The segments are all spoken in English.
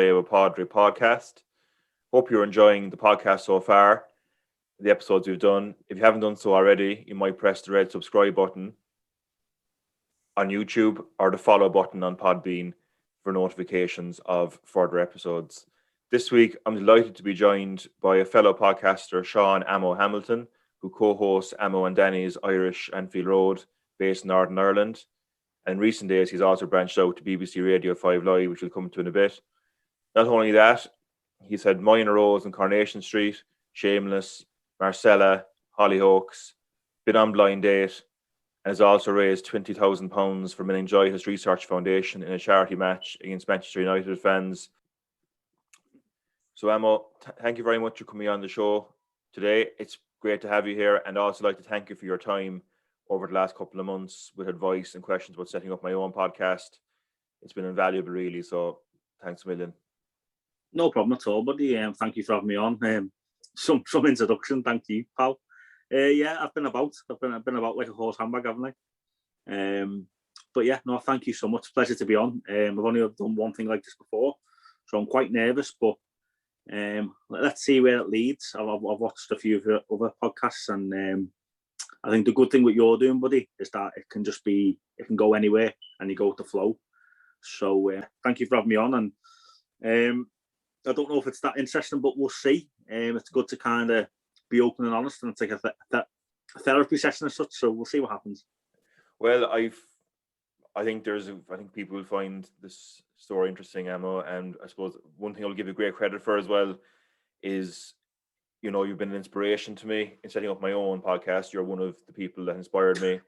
Parlay with Padre podcast. Hope you're enjoying the podcast so far, the episodes we've done. If you haven't done so already, you might press the red subscribe button on YouTube or the follow button on Podbean for notifications of further episodes. This week, I'm delighted to be joined by a fellow podcaster, Sean Amo Hamilton, who co-hosts Amo and Danny's Irish Anfield Road, based in Northern Ireland. And in recent days, he's also branched out to BBC Radio 5 Live, which we'll come to in a bit. Not only that, he's had minor roles in Coronation Street, Shameless, Marcella, Hollyoaks, been on Blind Date, and has also raised £20,000 for Meningitis Research Foundation in a charity match against Manchester United fans. So, Amo, thank you very much for coming on the show today. It's great to have you here, and I'd also like to thank you for your time over the last couple of months with advice and questions about setting up my own podcast. It's been invaluable, really, so thanks a million. No problem at all, buddy. Thank you for having me on. Some introduction, thank you, pal. I've been about like a horse handbag, haven't I? But yeah, no, thank you so much. Pleasure to be on. I've only done one thing like this before, so I'm quite nervous, but let's see where it leads. I've watched a few of your other podcasts, and I think the good thing what you're doing, buddy, is that it can go anywhere and you go with the flow. So thank you for having me on. And I don't know if it's that interesting, but we'll see. It's good to kind of be open and honest, and it's like a therapy session as such. So we'll see what happens. Well, I think people will find this story interesting, Amo. And I suppose one thing I'll give you great credit for as well is, you know, you've been an inspiration to me in setting up my own podcast. You're one of the people that inspired me.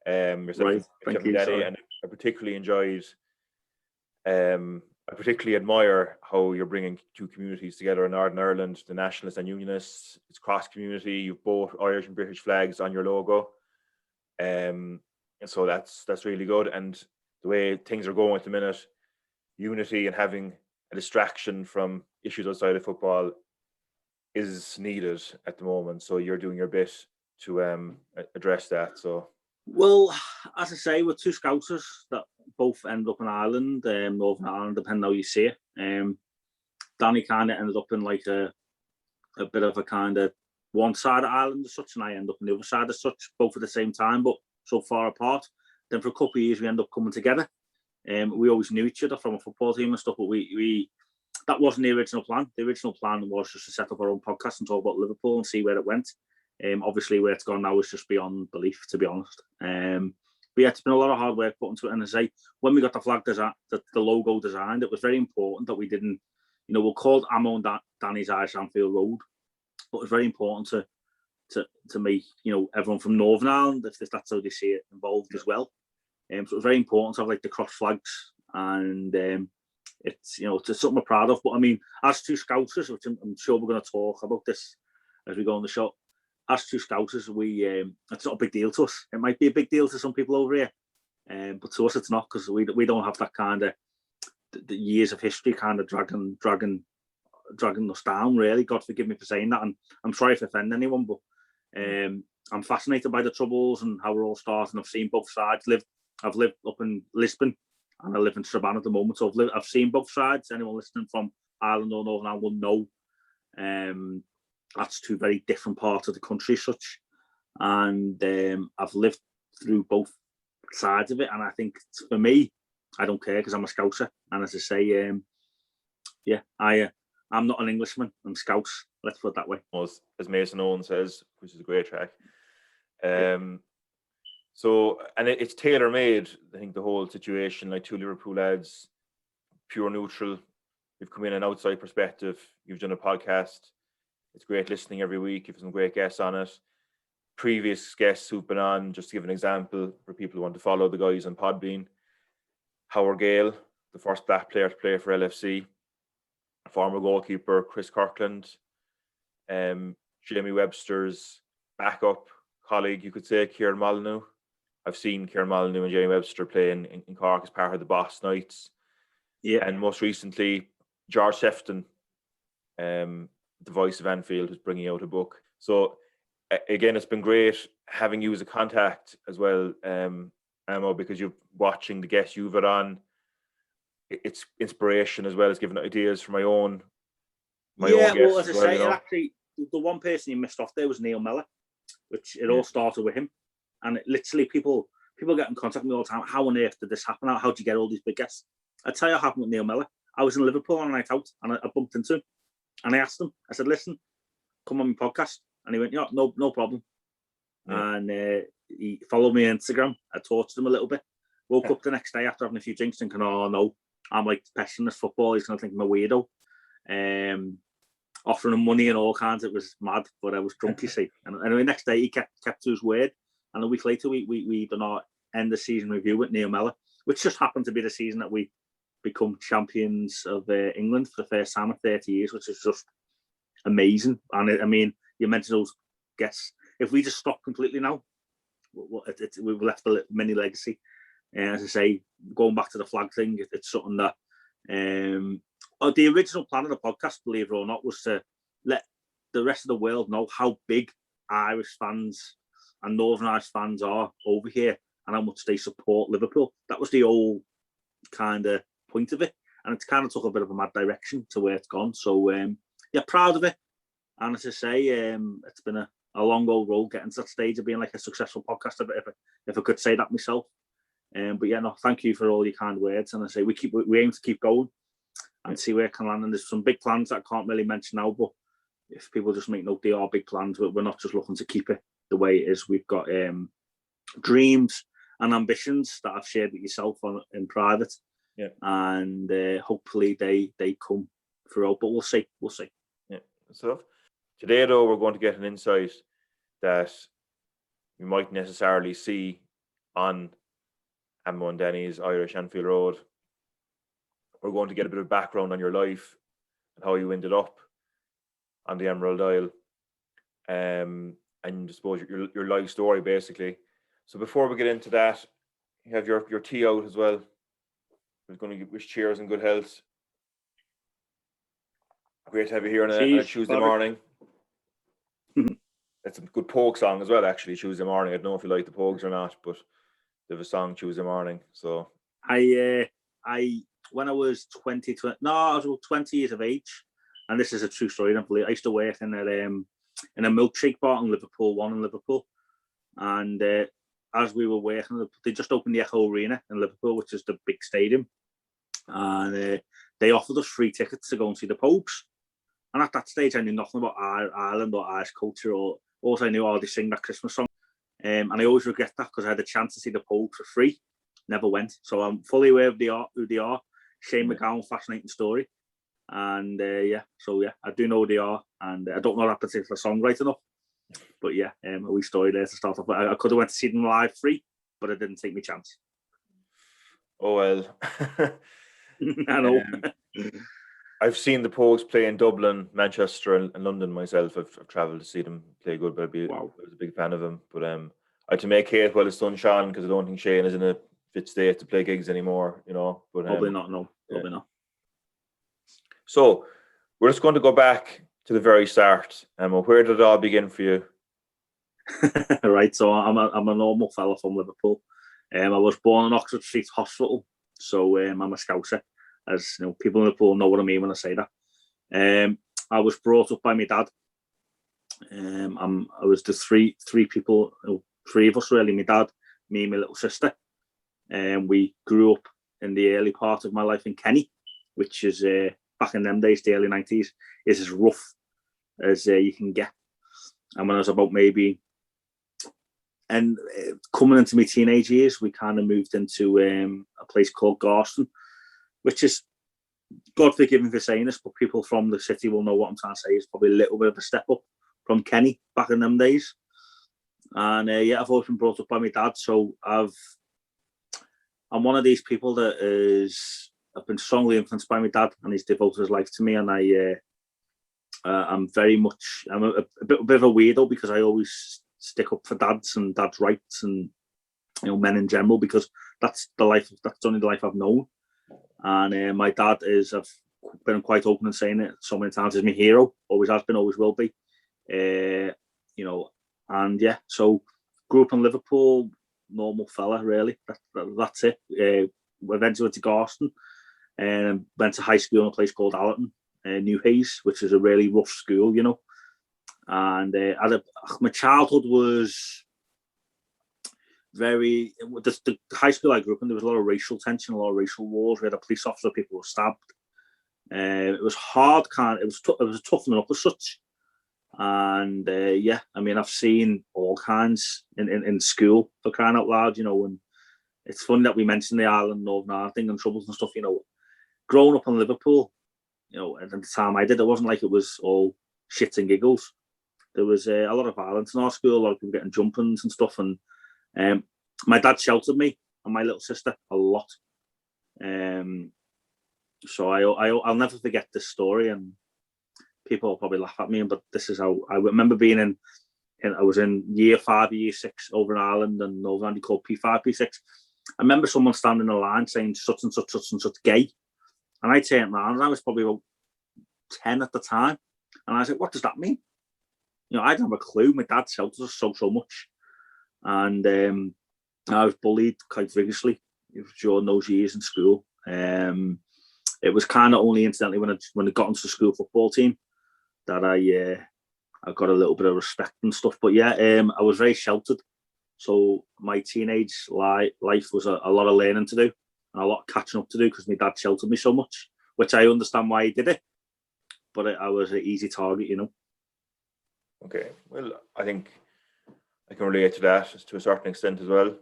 Right. Thank you. Danny, and I particularly enjoyed. I particularly admire how you're bringing two communities together in Northern Ireland, the Nationalists and Unionists. It's cross community. You've both Irish and British flags on your logo, and so that's really good. And the way things are going at the minute, unity and having a distraction from issues outside of football is needed at the moment. So you're doing your bit to address that. So, well, as I say, we're two Scousers that both ended up in Ireland, Northern Ireland, depending how you see it. Danny kind of ended up in like a bit of a kind of one side of Ireland as such, and I end up on the other side as such, both at the same time, but so far apart. Then for a couple of years, we end up coming together. We always knew each other from a football team and stuff, but we that wasn't the original plan. The original plan was just to set up our own podcast and talk about Liverpool and see where it went. Obviously, where it's gone now is just beyond belief, to be honest. But yeah, it's been a lot of hard work put into it. And as I say, when we got the flag design, the logo designed, it was very important that we didn't, you know, we're called Amo and Danny's Irish Anfield Road, but it's very important to make, you know, everyone from Northern Ireland, if that's how they see it, involved as well. So it was very important to have like the cross flags, and it's, you know, it's something we're proud of. But I mean, as two Scousers, which I'm sure we're going to talk about this as we go on the show, as two Scousers, it's not a big deal to us. It might be a big deal to some people over here, but to us it's not, because we don't have that kind of the years of history kind of dragging us down, really. God forgive me for saying that, and I'm sorry if I offend anyone, but I'm fascinated by the Troubles and how we're all starting. I've seen both sides. I've lived up in Lisbon, and I live in Strabane at the moment, so I've seen both sides. Anyone listening from Ireland or Northern Ireland will know that's two very different parts of the country, such. And I've lived through both sides of it, and I think for me, I don't care because I'm a Scouser. And as I say, I'm not an Englishman. I'm Scouse. Let's put it that way. As Mason Owen says, which is a great track. So, and it's tailor-made. I think the whole situation, like two Liverpool lads, pure neutral. You've come in an outside perspective. You've done a podcast. It's great listening every week. You've some great guests on it. Previous guests who've been on, just to give an example for people who want to follow the guys on Podbean: Howard Gale, the first black player to play for LFC, former goalkeeper Chris Kirkland, Jamie Webster's backup colleague, you could say, Kieran Molyneux. I've seen Kieran Molyneux and Jamie Webster play in Cork as part of the Boss Knights. Yeah. And most recently, George Sefton, the voice of Anfield, who's bringing out a book. So again, it's been great having you as a contact as well, Amo, because you're watching the guests you've had on. it's inspiration as well as giving ideas for my own. Well, guests as I well, say, you know? actually, the one person you missed off there was Neil Mellor, which it all started with him. And it literally, people get in contact with me all the time. How on earth did this happen? How did you get all these big guests? I tell you what happened with Neil Mellor. I was in Liverpool on a night out, and I bumped into him. And I asked him, I said, listen, come on my podcast. And he went, yeah, no problem. Yeah. And he followed me on Instagram. I talked to him a little bit. Woke up the next day after having a few drinks thinking, oh, no, I'm like pesting this football. He's going to think I'm a weirdo. Offering him money and all kinds. It was mad, but I was drunk, you see. And anyway, next day he kept to his word. And a week later, we done our end of season review with Neil Mellor, which just happened to be the season that we become champions of England for the first time in 30 years, which is just amazing. And I mean, you mentioned those guests. If we just stop completely now, we've left a mini legacy. And as I say, going back to the flag thing, it's something that the original plan of the podcast, believe it or not, was to let the rest of the world know how big Irish fans and Northern Irish fans are over here and how much they support Liverpool. That was the whole kind of point of it. And it's kind of took a bit of a mad direction to where it's gone. So, yeah, proud of it. And as I say, it's been a long old road getting to that stage of being like a successful podcast, if I could say that myself. But yeah, no, thank you for all your kind words. And I say we aim to keep going and see where it can land. And there's some big plans that I can't really mention now, but if people just make note, they are big plans. We're not just looking to keep it the way it is. We've got dreams and ambitions that I've shared with yourself in private. Yeah. And hopefully they come through. But we'll see. Yeah. So today, though, we're going to get an insight that you might necessarily see on Amo and Denny's Irish Anfield Road. We're going to get a bit of background on your life and how you ended up on the Emerald Isle, and I suppose your life story, basically. So before we get into that, you have your tea out as well. We're going to wish cheers and good health. Great to have you here on a Tuesday morning. It's a good Pogue song as well, actually, Tuesday morning. I don't know if you like the Pogues or not, but they have a song Tuesday morning. So I when I was 20 years of age, and this is a true story, I don't believe. I used to work in a milkshake bar in Liverpool, one in Liverpool. And as we were working, they just opened the Echo Arena in Liverpool, which is the big stadium. And they offered us free tickets to go and see the Pogues. And at that stage, I knew nothing about Ireland or Irish culture, or also I knew how they sing that Christmas song. And I always regret that because I had a chance to see the Pogues for free. Never went. So I'm fully aware of who they are. Shane McGowan, fascinating story. And I do know who they are. And I don't know that particular song right enough. But yeah, a wee story there to start off. I could have went to see them live free, but I didn't take my chance. Oh, well. I know. I've seen the Pogues play in Dublin, Manchester, and London myself. I've travelled to see them play good, but I was a big fan of them. But I had to make hay while the sun shone because I don't think Shane is in a fit state to play gigs anymore, you know. But probably not, no. Probably not. So we're just going to go back to the very start. Where did it all begin for you? Right, so I'm a normal fella from Liverpool. I was born in Oxford Street Hospital, so I'm a Scouser. As you know, people in Liverpool know what I mean when I say that. I was brought up by my dad. I was the three people, three of us really. My dad, me, and my little sister. We grew up in the early part of my life in Kenny, which is back in them days, the early 90s, is as rough as you can get. And when I was about coming into my teenage years, we kind of moved into a place called Garston, which is, God forgive me for saying this, but people from the city will know what I'm trying to say. It's probably a little bit of a step up from Kenny back in them days. And I've always been brought up by my dad, so I'm one of these people that I've been strongly influenced by my dad, and he's devoted his life to me. And I'm a bit of a weirdo because I always stick up for dads and dads' rights and men in general, because that's only the life I've known. And my dad I've been quite open in saying it so many times, is my hero. Always has been, always will be. So grew up in Liverpool, normal fella really. That's it. Eventually went to Garston. and went to high school in a place called Allerton, New Hayes, which is a really rough school, you know. And my childhood was very, the high school I grew up in, there was a lot of racial tension, a lot of racial wars. We had a police officer, people were stabbed. It was hard, it was a toughening up as such. And yeah, I mean, I've seen all kinds in school, for crying out loud, you know. And it's funny that we mentioned the Ireland, Northern Ireland thing and troubles and stuff, you know. Growing up in Liverpool, you know, at the time I did, it wasn't like it was all shits and giggles. There was a lot of violence in our school, a lot of people getting jumpings and stuff. And my dad sheltered me and my little sister a lot. So I'll never forget this story, and people will probably laugh at me, but this is how I remember being I was in year 5, year 6 over in Ireland, and Northern Ireland called P5, P6. I remember someone standing in a line saying such and such, such and such gay. And I turned around, and I was probably about 10 at the time. And I was like, what does that mean? You know, I didn't have a clue. My dad sheltered us so much. And I was bullied quite vigorously during those years in school. It was kind of only incidentally when I got into the school football team that I got a little bit of respect and stuff. But yeah, I was very sheltered. So my teenage life was a lot of learning to do and a lot of catching up to do because my dad sheltered me so much, which I understand why he did it. But I was an easy target, you know. Okay, well, I think I can relate to that to a certain extent as well.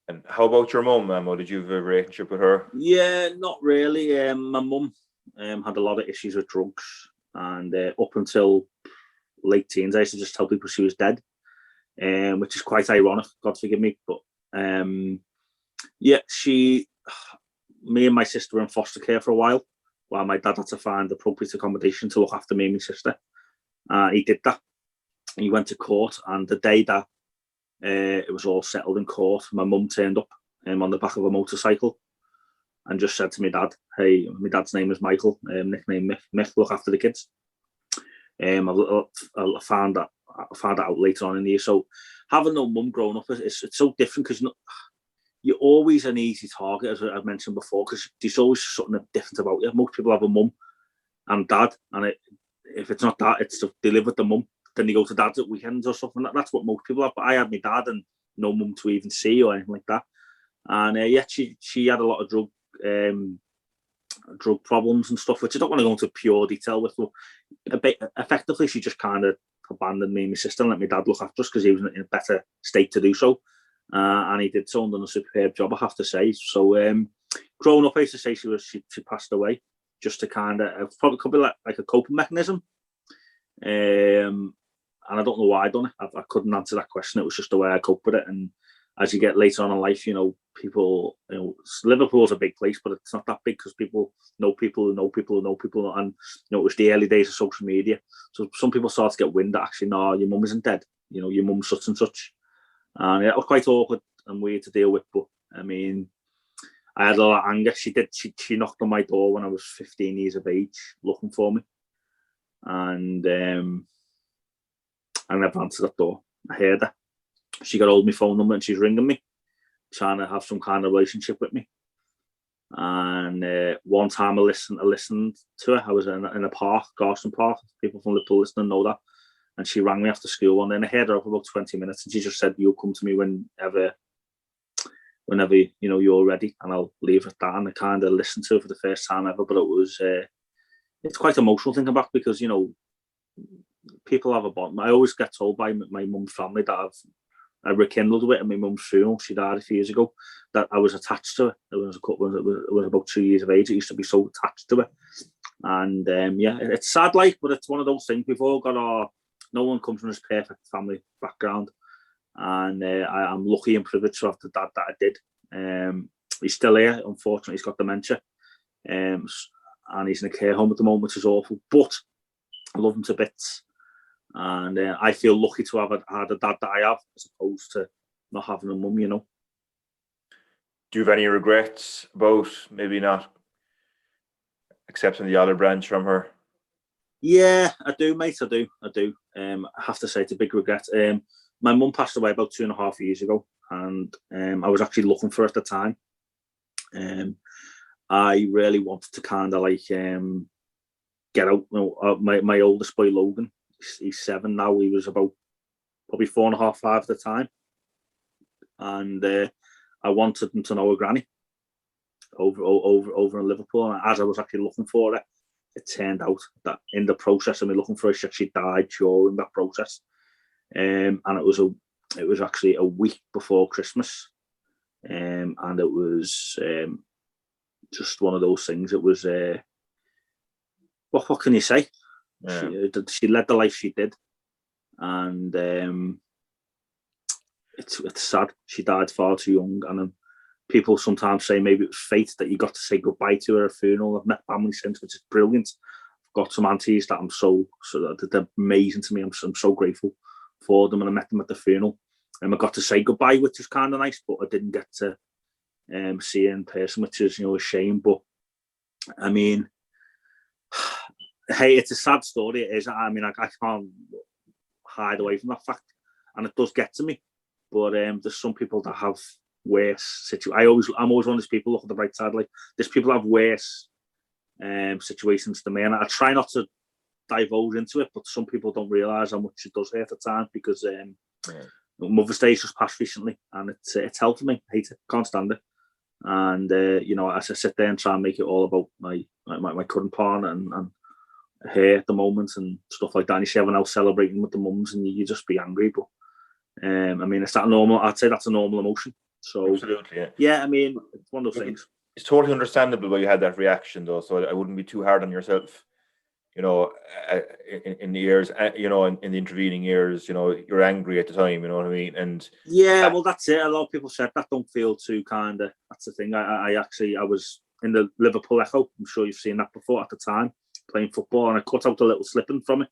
And how about your mum, Amo? Did you have a relationship with her? Yeah, not really. My mum had a lot of issues with drugs, and up until late teens, I used to just tell people she was dead, which is quite ironic. God forgive me, but yeah, me and my sister were in foster care for a while my dad had to find appropriate accommodation to look after me and my sister. He did that. He went to court, and the day that it was all settled in court, my mum turned up on the back of a motorcycle and just said to my dad, hey, my dad's name is Michael, nickname Mick, look after the kids. I found that out later on in the year. So having no mum growing up, it's so different because you're always an easy target, as I've mentioned before, because there's always something different about you. Most people have a mum and dad, and if it's not that, it's to they live with the mum. Then they go to dad's at weekends or something. That's what most people have. But I had my dad and no mum to even see or anything like that. And yeah, she had a lot of drug problems and stuff, which I don't want to go into pure detail with. But effectively, she just kind of abandoned me and my sister and let my dad look after us because he was in a better state to do so. And he did so and done a superb job, I have to say. So growing up, I used to say she passed away just to kind of probably could be like a coping mechanism. And I don't know why I done it. I couldn't answer that question. It was just the way I cope with it. And as you get later on in life, you know, people, you know, Liverpool's a big place, but it's not that big because people know people who know people who know people. And, you know, it was the early days of social media. So some people start to get wind that actually, no, your mum isn't dead. You know, your mum's such and such. And yeah, it was quite awkward and weird to deal with. But, I mean, I had a lot of anger. She knocked on my door when I was 15 years of age looking for me. And I never answered that door. I heard her. She got hold of my phone number and she's ringing me, trying to have some kind of relationship with me. And one time I listened to her. I was in a park, Garston Park. People from Liverpool listening know that. And she rang me after school one day, and I heard her for about 20 minutes. And she just said, "You'll come to me whenever you know you're ready, and I'll leave it at that." And I kind of listened to her for the first time ever. But it was it's quite emotional thinking back because, you know, people have a bond. I always get told by my mum's family that I rekindled with at my mum's funeral. She died a few years ago. That I was attached to her. It was about 2 years of age. I used to be so attached to her. And yeah, it's sad, like, but it's one of those things. We've all got no one comes from this perfect family background, and I'm lucky and privileged to have the dad that I did. He's still here. Unfortunately, he's got dementia, and he's in a care home at the moment, which is awful. But I love him to bits. And I feel lucky to have had a dad that I have, as opposed to not having a mum, you know. Do you have any regrets about maybe not accepting the olive branch from her? Yeah, I do, mate. I do. I have to say it's a big regret. My mum passed away about 2.5 years ago, and I was actually looking for her at the time. I really wanted to kind of like get out. My oldest boy Logan, he's 7 now. He was about probably 4.5, 5 at the time, and I wanted him to know a granny over in Liverpool. And as I was actually looking for her, it turned out that in the process of me looking for her, she actually died during that process. And it was actually a week before Christmas, and it was just one of those things. It was what can you say? Yeah. She led the life she did, and it's sad. She died far too young, and people sometimes say maybe it was fate that you got to say goodbye to her at a funeral. I've met family since, which is brilliant. I've got some aunties that I'm so they're amazing to me. I'm so grateful for them, and I met them at the funeral, and I got to say goodbye, which was kind of nice, but I didn't get to see her in person, which is a shame. But I mean, hey, it's a sad story. It is. I mean, I can't hide away from that fact, and it does get to me. But there's some people that have worse situations. I'm always one of those people, look at the bright side. Like, there's people that have worse situations than me, and I try not to divulge into it, but some people don't realise how much it does hurt at times, because Mother's Day just passed recently, and it's helping me. I hate it, can't stand it. And as I sit there and try and make it all about my current partner and her at the moment and stuff like that, and you see everyone else celebrating with the mums, and you just be angry. But I mean, it's that normal. I'd say that's a normal emotion. So absolutely, yeah. I mean, it's one of those things. It's totally understandable why you had that reaction, though. So I wouldn't be too hard on yourself. In the years, in the intervening years, you're angry at the time. You know what I mean? And yeah, well, that's it. A lot of people said that. Don't feel too kind of. That's the thing. I was in the Liverpool Echo. I'm sure you've seen that before at the time, playing football, and I cut out a little slipping from it,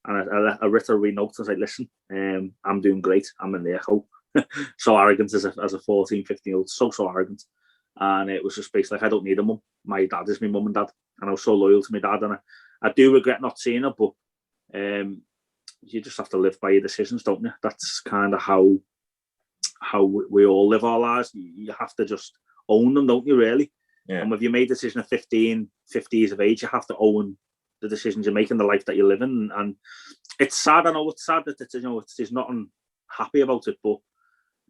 and I wrote a wee note. I was like, listen, I'm doing great. I'm in the Echo. So arrogant as a 14, 15-year-old, so arrogant. And it was just basically like, I don't need a mum. My dad is my mum and dad, and I was so loyal to my dad, and I do regret not seeing her, but you just have to live by your decisions, don't you? That's kind of how we all live our lives. You have to just own them, don't you, really? Yeah. And if you made a decision at 15, 50 years of age, you have to own the decisions you're making, the life that you're living. And it's sad. I know it's sad that there's nothing happy about it, but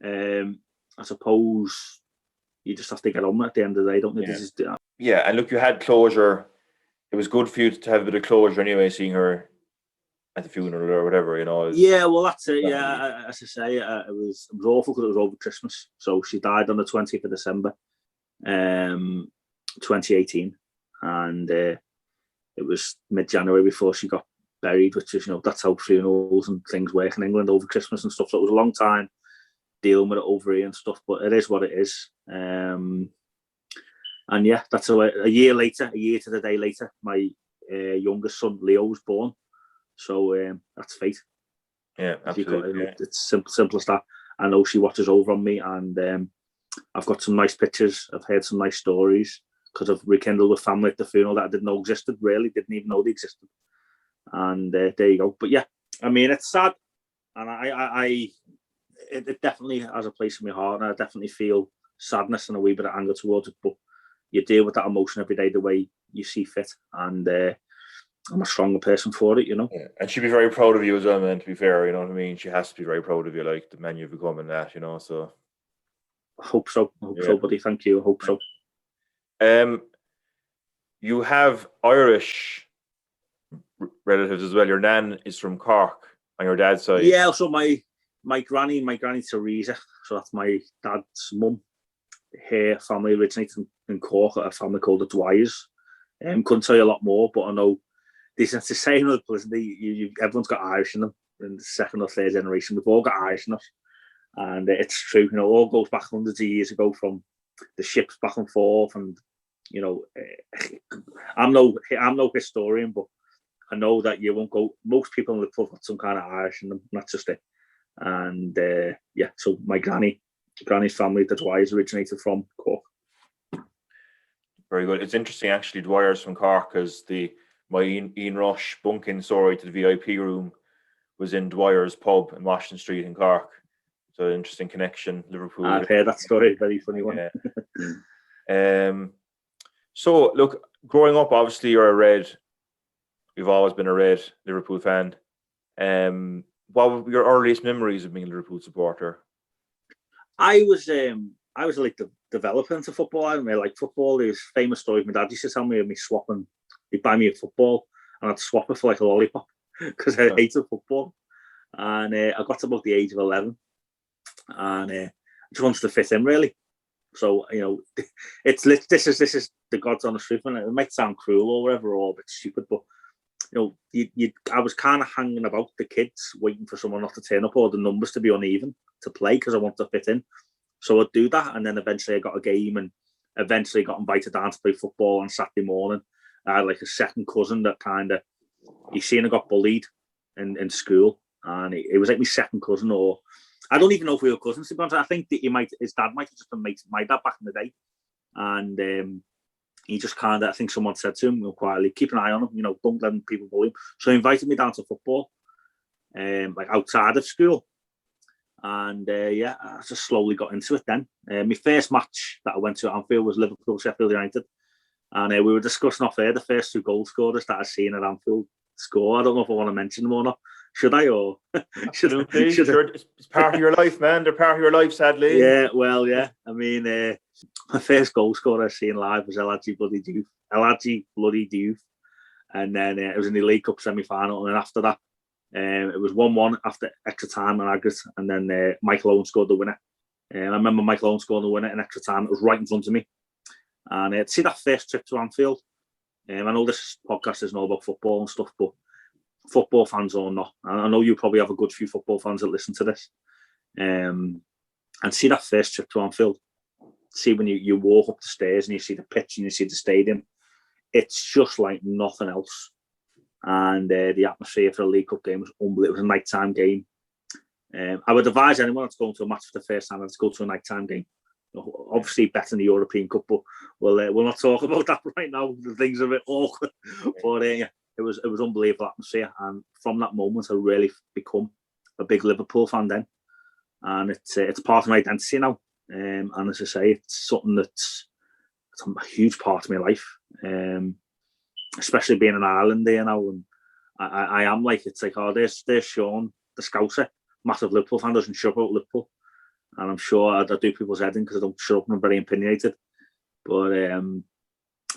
I suppose you just have to get on with it at the end of the day, don't you? Yeah. And look, you had closure. It was good for you to have a bit of closure anyway, seeing her at the funeral or whatever, Yeah, well, that's it. Yeah, as I say, it was awful because it was over Christmas. So she died on the 20th of December, 2018, and it was mid-January before she got buried, which is, that's how funerals and things work in England over Christmas and stuff. So it was a long time dealing with it over here and stuff, but it is what it is. And yeah, that's a year to the day later, my youngest son Leo was born. So that's fate. Yeah, absolutely. It's simple as that. I know she watches over on me, and I've got some nice pictures. I've heard some nice stories because I've rekindled with family at the funeral that I didn't know existed. Really, didn't even know they existed. And there you go. But yeah, I mean, it's sad, and it definitely has a place in my heart, and I definitely feel sadness and a wee bit of anger towards it. But you deal with that emotion every day the way you see fit, and I'm a stronger person for it, Yeah. And she'd be very proud of you as well, man, to be fair, you know what I mean? She has to be very proud of you, like the man you've become and that, so. I hope so. So, buddy. Thank you. I hope so. You have Irish relatives as well. Your nan is from Cork on your dad's side. Yeah, so my granny Teresa, so that's my dad's mum. Her family originated in Cork, a family called the Dwyers. Couldn't tell you a lot more, but I know there's a saying of everyone's got Irish in them in the second or third generation. We've all got Irish in us, and it's true. It all goes back hundreds of years ago from the ships back and forth, and I'm no historian, but I know that you won't go. Most people in Liverpool got some kind of Irish in them. That's just it. And so my granny's family, the Dwyers, originated from Cork. Very good. It's interesting, actually, Dwyer's from Cork, because my Ian Rush bunk-in story to the VIP room was in Dwyer's pub in Washington Street in Cork. So interesting connection, Liverpool. I've heard that story. Very funny one. Yeah. So, look, growing up, obviously, you're a Red. You've always been a Red Liverpool fan. What were your earliest memories of being a Liverpool supporter? I was like developing into football. I really like football. There's famous stories my dad used to tell me of me swapping. He'd buy me a football and I'd swap it for like a lollipop because I hated football. And I got to about the age of 11 and I just wanted to fit in really. So, you know, this is the God's honest truth, and it might sound cruel or whatever, or a bit stupid, but you know, I was kind of hanging about the kids, waiting for someone not to turn up or the numbers to be uneven to play because I wanted to fit in. So I'd do that, and then eventually I got a game, and eventually got invited down to play football on Saturday morning. I had like a second cousin that kind of, you seen, I got bullied in school, and it was like my second cousin, or I don't even know if we were cousins, to be honest. I think that his dad might have just been mates with my dad back in the day. And he just kind of, I think someone said to him, you know, quietly, keep an eye on him, you know, don't let people bully him. So he invited me down to football, like outside of school. And yeah, I just slowly got into it then. My first match that I went to at Anfield was Liverpool, Sheffield United. And we were discussing off air the first two goal scorers that I've seen at Anfield score. I don't know if I want to mention them or not. Should I? Or Absolutely. Sure. It's part of your life, man. They're part of your life, sadly. Yeah, well, yeah. I mean, my first goal scorer I've seen live was Eladji Bloody Diouf. And then it was in the League Cup semi-final. And then after that, it was 1-1 after extra time and aggregate. And then Michael Owen scored the winner. I remember Michael Owen scoring the winner in extra time. It was right in front of me. And to see that first trip to Anfield, I know this podcast isn't all about football and stuff, but football fans or not, I know you probably have a good few football fans that listen to this, and see that first trip to Anfield, see when you walk up the stairs and you see the pitch and you see the stadium, it's just like nothing else. And the atmosphere for a League Cup game was unbelievable. It was a nighttime game. I would advise anyone that's going to a match for the first time to go to a nighttime game. Obviously better than the European Cup, but we'll not talk about that right now. The things are a bit awkward, but yeah, it was unbelievable atmosphere, and from that moment I really become a big Liverpool fan then, and it's part of my identity now. And as I say, it's something it's a huge part of my life, especially being in Ireland there now, and I am like, it's like, oh, there's Sean, the Scouser, massive Liverpool fan, doesn't shut up Liverpool. And I'm sure I do people's head in because I don't shut up and I'm very opinionated. But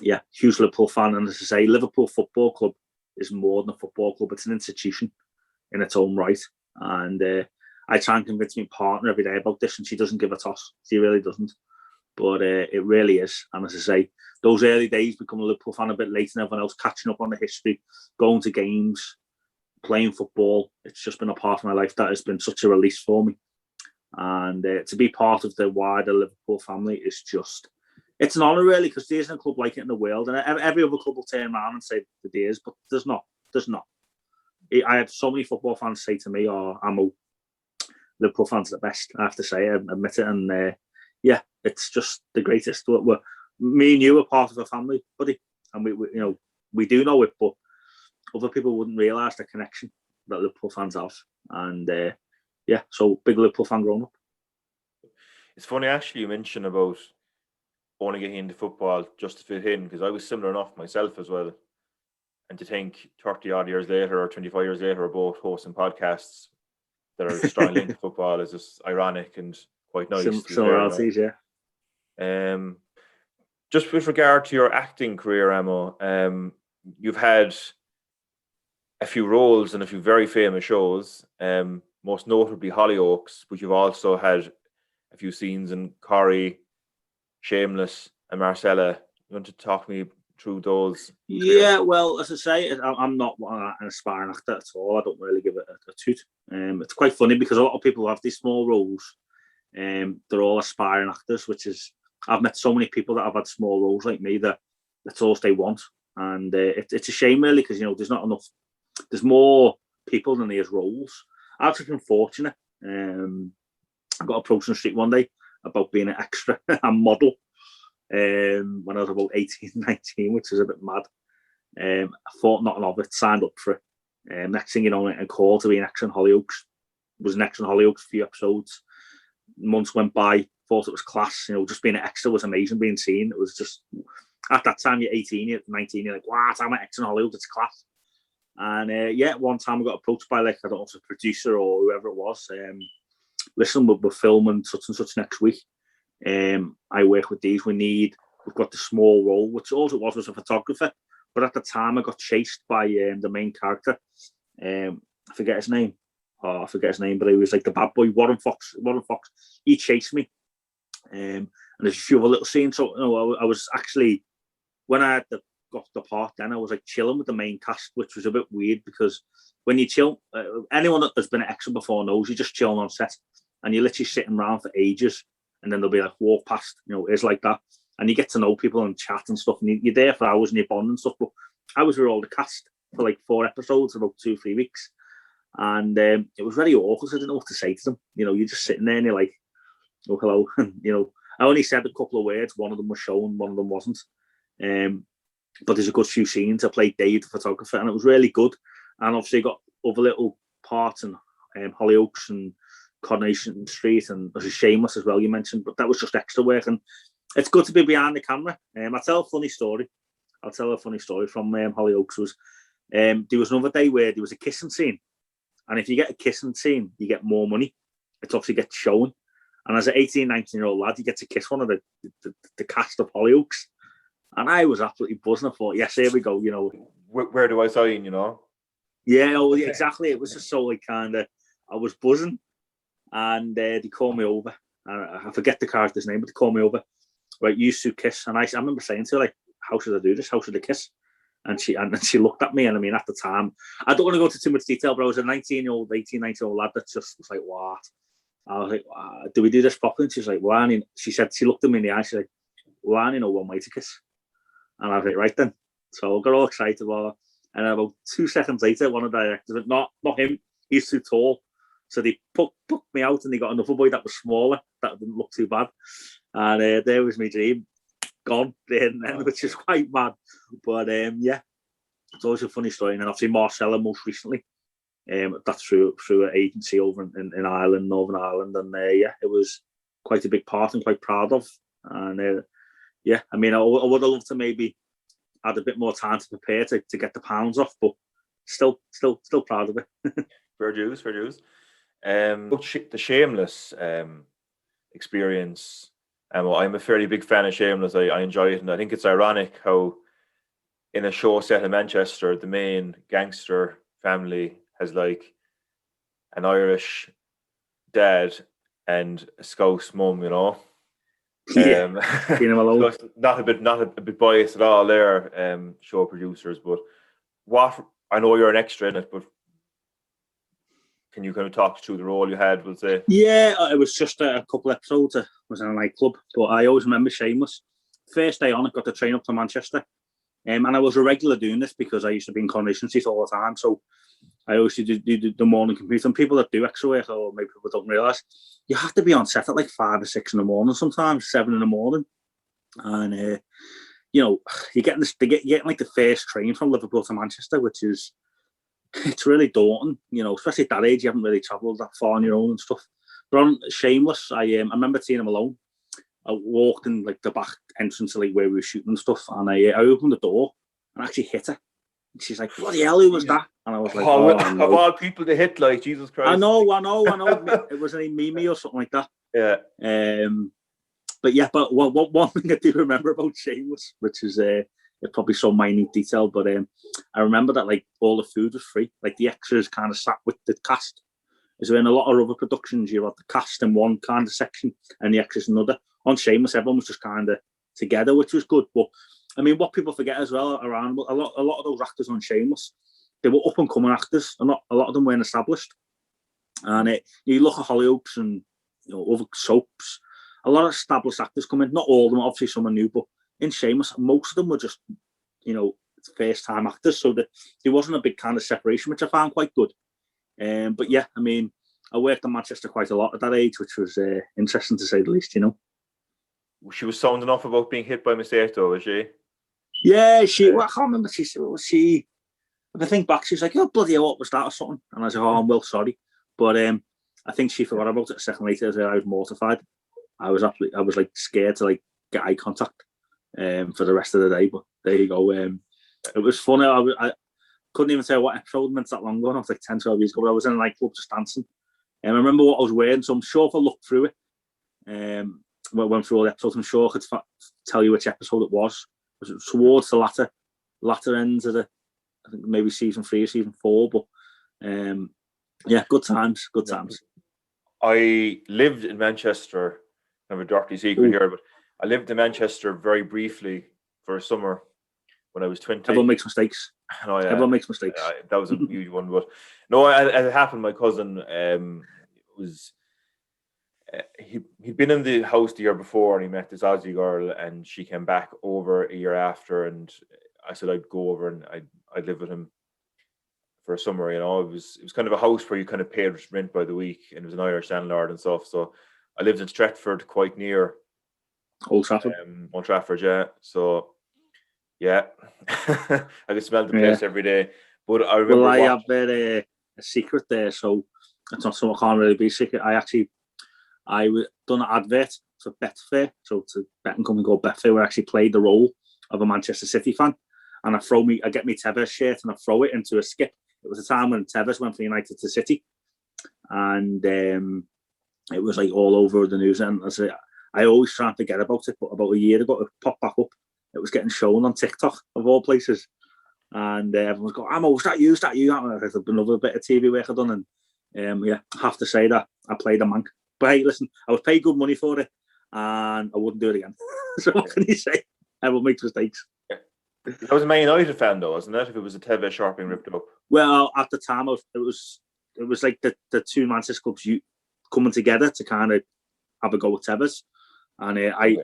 yeah, huge Liverpool fan. And as I say, Liverpool Football Club is more than a football club. It's an institution in its own right. And I try and convince my partner every day about this, and she doesn't give a toss. She really doesn't. But it really is. And as I say, those early days, become a Liverpool fan a bit later than everyone else, catching up on the history, going to games, playing football. It's just been a part of my life that has been such a release for me. And to be part of the wider Liverpool family is just, it's an honour really, because there isn't a club like it in the world, and every other club will turn around and say there is, but there's not. I have so many football fans say to me, "Oh, Amo, Liverpool fans are the best." I have to say, I admit it, and yeah, it's just the greatest. Me and you are part of a family, buddy, and we do know it, but other people wouldn't realise the connection that Liverpool fans have, and yeah, so big Liverpool fan growing up. It's funny actually you mentioned about only getting into football just to fit in, because I was similar enough myself as well. And to think 30 odd years later or 25 years later, we're both hosting podcasts that are strongly into football is just ironic and quite nice. Similarities, yeah. Just with regard to your acting career, Amo, you've had a few roles in a few very famous shows. Most notably Hollyoaks, but you've also had a few scenes in Corrie, Shameless, and Marcella. You want to talk me through those? Yeah, well, as I say, I'm not an aspiring actor at all. I don't really give it a toot. It's quite funny because a lot of people have these small roles. They're all aspiring actors, which is, I've met so many people that have had small roles like me that that's all they want. And it's a shame really, because there's not enough. There's more people than there's roles. I've just been fortunate. I got approached on the street one day about being an extra and model when I was about 18, 19, which is a bit mad. I thought nothing of it, signed up for it. Next thing you know, I called to be an extra in Hollyoaks. Was an extra in Hollyoaks, a few episodes. Months went by, thought it was class. Just being an extra was amazing, being seen. It was just at that time, you're 18, you're 19, you're like, wow, I'm at X and Hollyoaks, it's class. And one time I got approached by, like, I don't know if it's a producer or whoever it was. Listen, we're filming such and such next week. I work with these. We've got the small role, which all it was a photographer. But at the time, I got chased by the main character. I forget his name. But he was like the bad boy, Warren Fox. He chased me. And there's a few other little scenes. So, I was actually, when I had got the part, then I was like chilling with the main cast, which was a bit weird because when you chill, anyone that has been an extra before knows you're just chilling on set and you're literally sitting around for ages, and then they'll be like walk past, it's like that, and you get to know people and chat and stuff, and you're there for hours and you bond and stuff. But I was with all the cast for like 4 episodes, about 2-3 weeks, and it was very awkward. I didn't know what to say to them. You're just sitting there and you're like, oh hello, I only said a couple of words. One of them was shown, one of them wasn't. But there's a good few scenes. I played Dave, the photographer, and it was really good. And obviously got other little parts in Hollyoaks and Coronation Street, and there's a Shameless as well, you mentioned, but that was just extra work. And it's good to be behind the camera. I'll tell a funny story from Hollyoaks. There was another day where there was a kissing scene. And if you get a kissing scene, you get more money. It obviously gets shown. And as an 18, 19-year-old lad, you get to kiss one of the cast of Hollyoaks. And I was absolutely buzzing. I thought, yes, here we go, Where do I sign, Yeah, exactly. It was just so like kind of, I was buzzing. And they called me over. I forget the character's name, but they called me over. Right, you two kiss. And I remember saying to her, like, how should I do this? How should I kiss? And she looked at me, and I mean, at the time, I don't want to go into too much detail, but I was a 19-year-old lad that just was like, what? I was like, wow, do we do this properly? And she's like, well, she looked at me in the eye, she's like, well, I only know one way to kiss. And I was like, right then. So I got all excited about it. And about 2 seconds later, one of the directors went, not him, he's too tall. So they put me out, and they got another boy that was smaller, that didn't look too bad. And there was my dream gone then, which is quite mad. But it's always a funny story. And then obviously Marcella most recently. That's through an agency over in Ireland, Northern Ireland. And it was quite a big part and quite proud of. And I mean, I would have loved to maybe add a bit more time to prepare to get the pounds off, but still proud of it. Fair dues. The Shameless experience. I'm a fairly big fan of Shameless. I enjoy it, and I think it's ironic how in a show set in Manchester, the main gangster family has like an Irish dad and a Scouse mum, Yeah, so it's not a bit biased at all there, show producers. But what, I know you're an extra in it, but can you kind of talk through the role you had, we'll say? Yeah, it was just a couple episodes. I was in a nightclub, but I always remember Shameless. First day on, I got the train up to Manchester. And I was a regular doing this because I used to be in Coronation Street all the time. So I always do the morning commute. And people that do extra work, or maybe people don't realise, you have to be on set at like 5 or 6 in the morning, sometimes 7 in the morning. And, you're getting like the first train from Liverpool to Manchester, which is, it's really daunting, especially at that age. You haven't really travelled that far on your own and stuff. But on Shameless, I remember seeing him alone. I walked in like the back entrance to like where we were shooting and stuff, and I opened the door and actually hit her. And she's like, "What the hell? Who was that?" And I was like, no. Of all people to hit, like, Jesus Christ. I know. It was any Mimi or something like that. Yeah. But one thing I do remember about Shameless, which is probably some minute detail, but I remember that like all the food was free. Like the extras kind of sat with the cast. Is in a lot of other productions, you had the cast in one kind of section and the extras in another. On Shameless, everyone was just kind of together, which was good. But I mean, what people forget as well around a lot of those actors on Shameless, they were up and coming actors, and a lot of them weren't established. And you look at Hollyoaks and other soaps, a lot of established actors come in. Not all of them, obviously, some are new, but in Shameless, most of them were just first time actors, so that there wasn't a big kind of separation, which I found quite good. But yeah, I mean, I worked in Manchester quite a lot at that age, which was interesting to say the least, She was sound enough about being hit by mistake, though, was she? Yeah, I can't remember. If I think back, she's like, "Oh, bloody hell, what was that?" or something. And I was like, "Oh, I'm well sorry." But I think she forgot about it a second later. I was mortified. I was like scared to like get eye contact. for the rest of the day. But there you go. It was funny. I couldn't even say what episode meant that long ago. I was like 10, 12 years ago. But I was in a nightclub just dancing. I remember what I was wearing, so I'm sure if I looked through it, went through all the episodes, I'm sure I could tell you which episode it was. It was towards the latter ends of I think maybe season 3 or season 4. But good times. I lived in Manchester. I have a dirty secret here, but I lived in Manchester very briefly for a summer when I was 20. Everyone makes mistakes. No, yeah. Everyone makes mistakes. That was a huge one, but no, it happened. My cousin he'd been in the house the year before, and he met this Aussie girl, and she came back over a year after, and I said I'd go over and I'd live with him for a summer. You know, it was kind of a house where you kind of paid rent by the week, and it was an Irish landlord and stuff. So I lived in Stretford, quite near Old Trafford. Old Trafford, yeah. So yeah, I could smell the place every day. But I remember. Well, I have a secret there, so it's not something I can't really be secret. I done an advert for Betfair, so it's a betting company called Betfair, where I actually played the role of a Manchester City fan, and I get my Tevez shirt and I throw it into a skip. It was a time when Tevez went from United to City, and it was like all over the news. And I always try and forget about it, but about a year ago it popped back up. It was getting shown on TikTok of all places, and everyone was going, "Amo, was that you? Is that you?" There's another bit of TV work I've done, and I have to say that I played a mank. But hey, listen, I was paid good money for it, and I wouldn't do it again. So what can you say? Everyone makes mistakes. That was a Man United fan, though, wasn't it? If it was a Tevez shirt being ripped up. Well, at the time, it was like the two Manchester clubs coming together to kind of have a go at Tevez, and I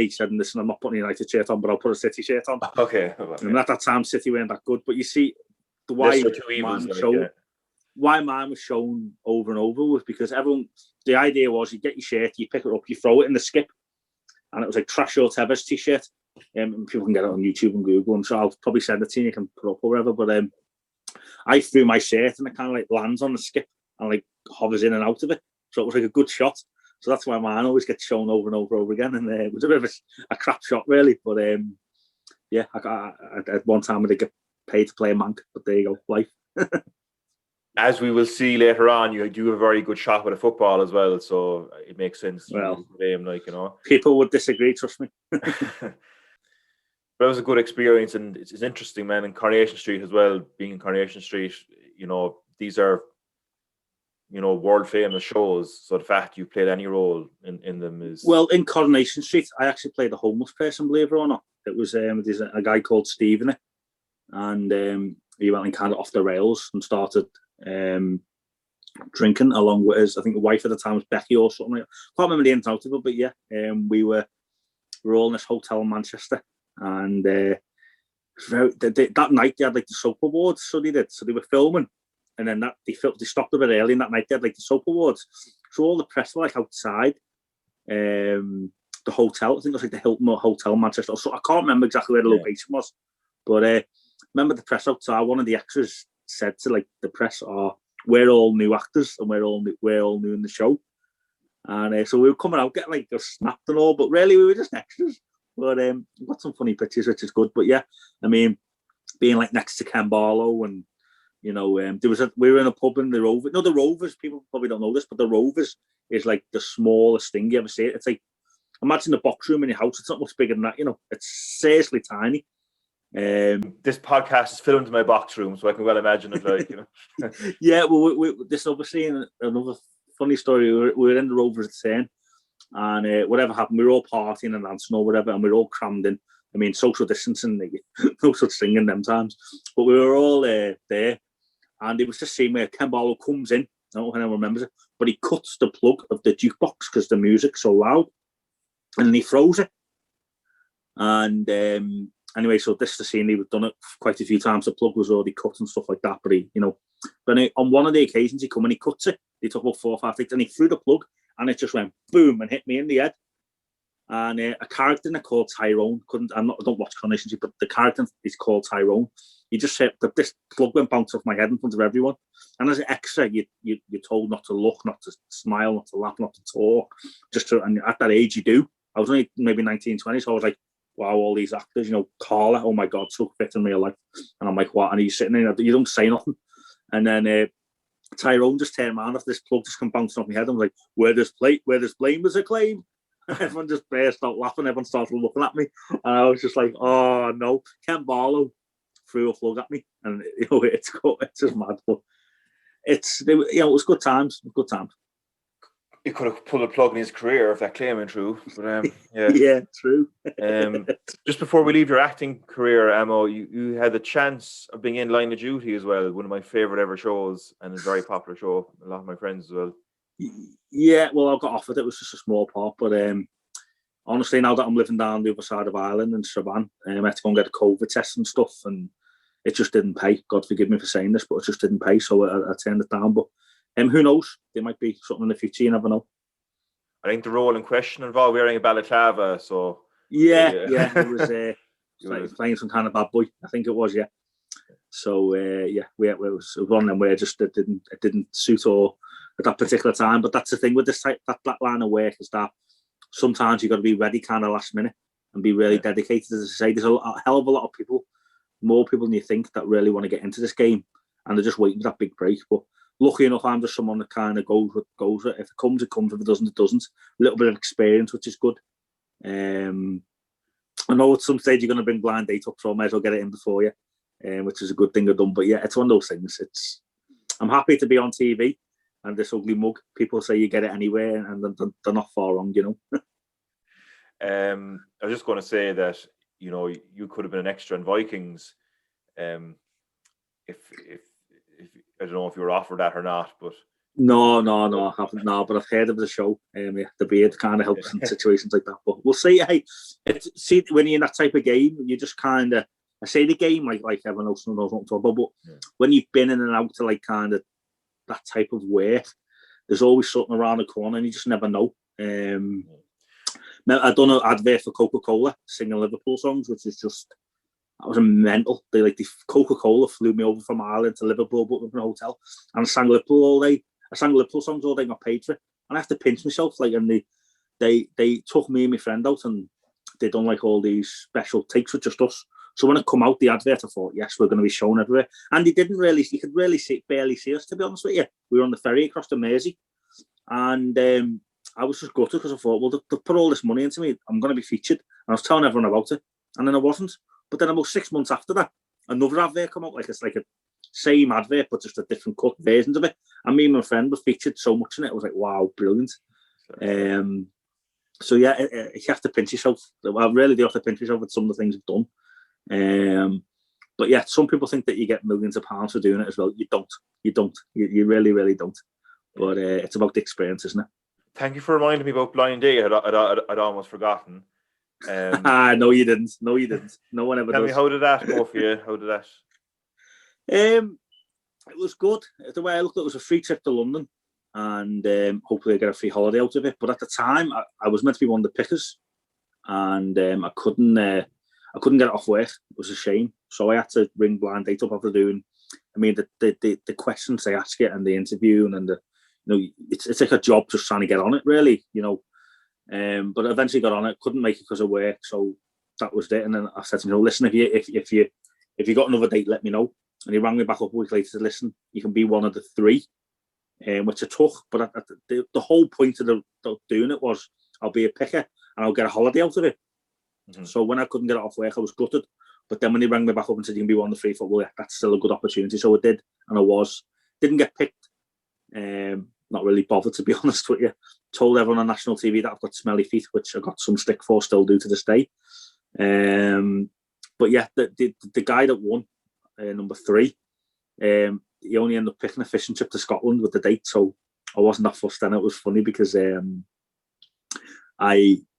said, listen, I'm not putting a United shirt on, but I'll put a City shirt on. Okay. And at that time, City weren't that good. But you see, why mine was shown over and over was because the idea was you get your shirt, you pick it up, you throw it in the skip, and it was like trash your Tevez t-shirt. And people can get it on YouTube and Google, and so I'll probably send it to you, you can put it up or whatever. But I threw my shirt and it kind of like lands on the skip and like hovers in and out of it. So it was like a good shot. So that's why mine always gets shown over and over again. And it was a bit of a crap shot, really. But at one time I did get paid to play a mank, but there you go, life. As we will see later on, you do a very good shot with a football as well, so it makes sense. Well, people would disagree, trust me. But it was a good experience, and it's interesting, man. In Coronation Street as well, being in Coronation Street, these are, world famous shows. So the fact you played any role in them is in Coronation Street, I actually played a homeless person, believe it or not. It was there's a guy called Steve in it, and he went kind of off the rails and started drinking along with his, I think the wife at the time was Becky or something. I can't remember the ins and outs of it, but yeah, we were all in this hotel in Manchester, and that night they had like the soap awards, so they were filming, and then they stopped a bit early, and that night they had like the soap awards, so all the press were like outside the hotel. I think it was like the Hilton Hotel Manchester, so I can't remember exactly where the location was, but remember the press outside, one of the extras said to like the press, we're all new actors and we're all new in the show, and so we were coming out getting like snapped and all, but really we were just extras. But we got some funny pictures, which is good. But yeah, I mean, being like next to Ken Barlow, and we were in a pub in the Rovers. No, the Rovers, people probably don't know this, but the Rovers is like the smallest thing you ever see. It's like, imagine the box room in your house. It's not much bigger than that, it's seriously tiny. This podcast is filmed in my box room, so I can well imagine it. Like, Yeah, well, this obviously another funny story. We were in the Rovers at the time, and whatever happened, we were all partying and dancing or whatever, and we were all crammed in. I mean, social distancing, no such thing in them times, but we were all there, and it was just seeing where Ken Barlow comes in. I don't know if anyone remembers it, but he cuts the plug of the jukebox because the music's so loud, and then he throws it. And anyway, so this is the scene. We've done it quite a few times. The plug was already cut and stuff like that. But but on one of the occasions he come and he cuts it. He took about 4 or 5 takes and he threw the plug and it just went boom and hit me in the head. And a character in it called Tyrone I don't watch Coronation Street, but the character is called Tyrone. He just said that this plug went bounced off my head in front of everyone. And as an extra, you're told not to look, not to smile, not to laugh, not to talk. And at that age, you do. I was only maybe 19, 20, so I was like, wow, all these actors, you know, Carla, oh my God, so fit in real life. And I'm like, what? And he's sitting there, you don't say nothing. And then Tyrone just turned around after this plug just come bouncing off my head. I'm like, where there's blame was a claim. Everyone just burst out laughing. Everyone started looking at me. And I was just like, oh no. Ken Barlow threw a plug at me. And, you know, it's just mad. But it was good times. Good times. He could have pulled a plug in his career if that claim went true. But yeah. Yeah, true. Just before we leave your acting career, Amo, you had the chance of being in Line of Duty as well, one of my favourite ever shows, and a very popular show. A lot of my friends as well. Yeah, well, I got offered. It was just a small part, but honestly, now that I'm living down the other side of Ireland in Strabane, I had to go and get a COVID test and stuff, and it just didn't pay. God forgive me for saying this, but it just didn't pay, so I turned it down. But who knows? There might be something in the future. You never know. I think the role in question involved wearing a balaclava, so... Yeah, it was like playing some kind of bad boy. I think it was, yeah. So, it was one of them where just it didn't suit or at that particular time. But that's the thing with this type, that line of work is that sometimes you got to be ready kind of last minute and be really dedicated. As I say, there's a hell of a lot of people, more people than you think, that really want to get into this game, and they're just waiting for that big break. But lucky enough, I'm just someone that kind of goes with it. If it comes, it comes. If it doesn't, it doesn't. A little bit of experience, which is good. I know at some stage you're going to bring blind date up, so I might as well get it in before you, which is a good thing I've done. But yeah, it's one of those things. I'm happy to be on TV, and this ugly mug, people say you get it anywhere, and they're not far wrong, you know. I was just going to say that, you know, you could have been an extra in Vikings, if I don't know if you were offered that or not, but no, I haven't. No, but I've heard of the show. The beard kind of helps in situations like that. But we'll see. Hey, see, when you're in that type of game, you just kind of, I say the game like everyone else knows what I'm talking about. But when you've been in and out to like kind of that type of work, there's always something around the corner, and you just never know. I've done an advert for Coca-Cola singing Liverpool songs, which is just, that was mental. The Coca-Cola flew me over from Ireland to Liverpool, but in a hotel, and I sang Liverpool all day. I sang Liverpool songs all day, got paid for it, and I have to pinch myself. Like, and they took me and my friend out, and they done like all these special takes with just us. So when it come out, the advert, I thought, yes, we're going to be shown everywhere. And they didn't really, you could really barely see us, to be honest with you. We were on the ferry across the Mersey, and I was just gutted because I thought, well, they put all this money into me, I'm going to be featured. And I was telling everyone about it, and then I wasn't. But then about 6 months after that, another advert come out, like it's like a same advert, but just a different cut versions of it. And me and my friend were featured so much in it. I was like, wow, brilliant. So yeah, you have to pinch yourself. I really do have to pinch yourself with some of the things I've done. But yeah, some people think that you get millions of pounds for doing it as well. You don't. You really, really don't. But it's about the experience, isn't it? Thank you for reminding me about Blind Date. I'd almost forgotten. No, you didn't. No, you didn't. No one ever Tell does. me, how did that go for you? How did that? It was good. The way I looked at it, was a free trip to London, and hopefully I get a free holiday out of it. But at the time, I was meant to be one of the pickers, and I couldn't get it off work. It was a shame. So I had to ring Blind Date up after doing. I mean, the questions they ask you and the interview and it's like a job just trying to get on it, really, you know. But I eventually got on it. Couldn't make it because of work, so that was it. And then I said to him, listen, if you got another date, let me know. And he rang me back up a week later to listen. You can be one of the three, which I took. But the whole point of doing it was I'll be a picker and I'll get a holiday out of it. Mm-hmm. So when I couldn't get it off work, I was gutted. But then when he rang me back up and said you can be one of the three, I thought, well, yeah, that's still a good opportunity. So I did, and I didn't get picked. Not really bothered, to be honest with you. Told everyone on national TV that I've got smelly feet, which I got some stick for, still do to this day. But yeah, the guy that won, number 3, he only ended up picking a fishing trip to Scotland with the date, so I wasn't that fussed. And it was funny because I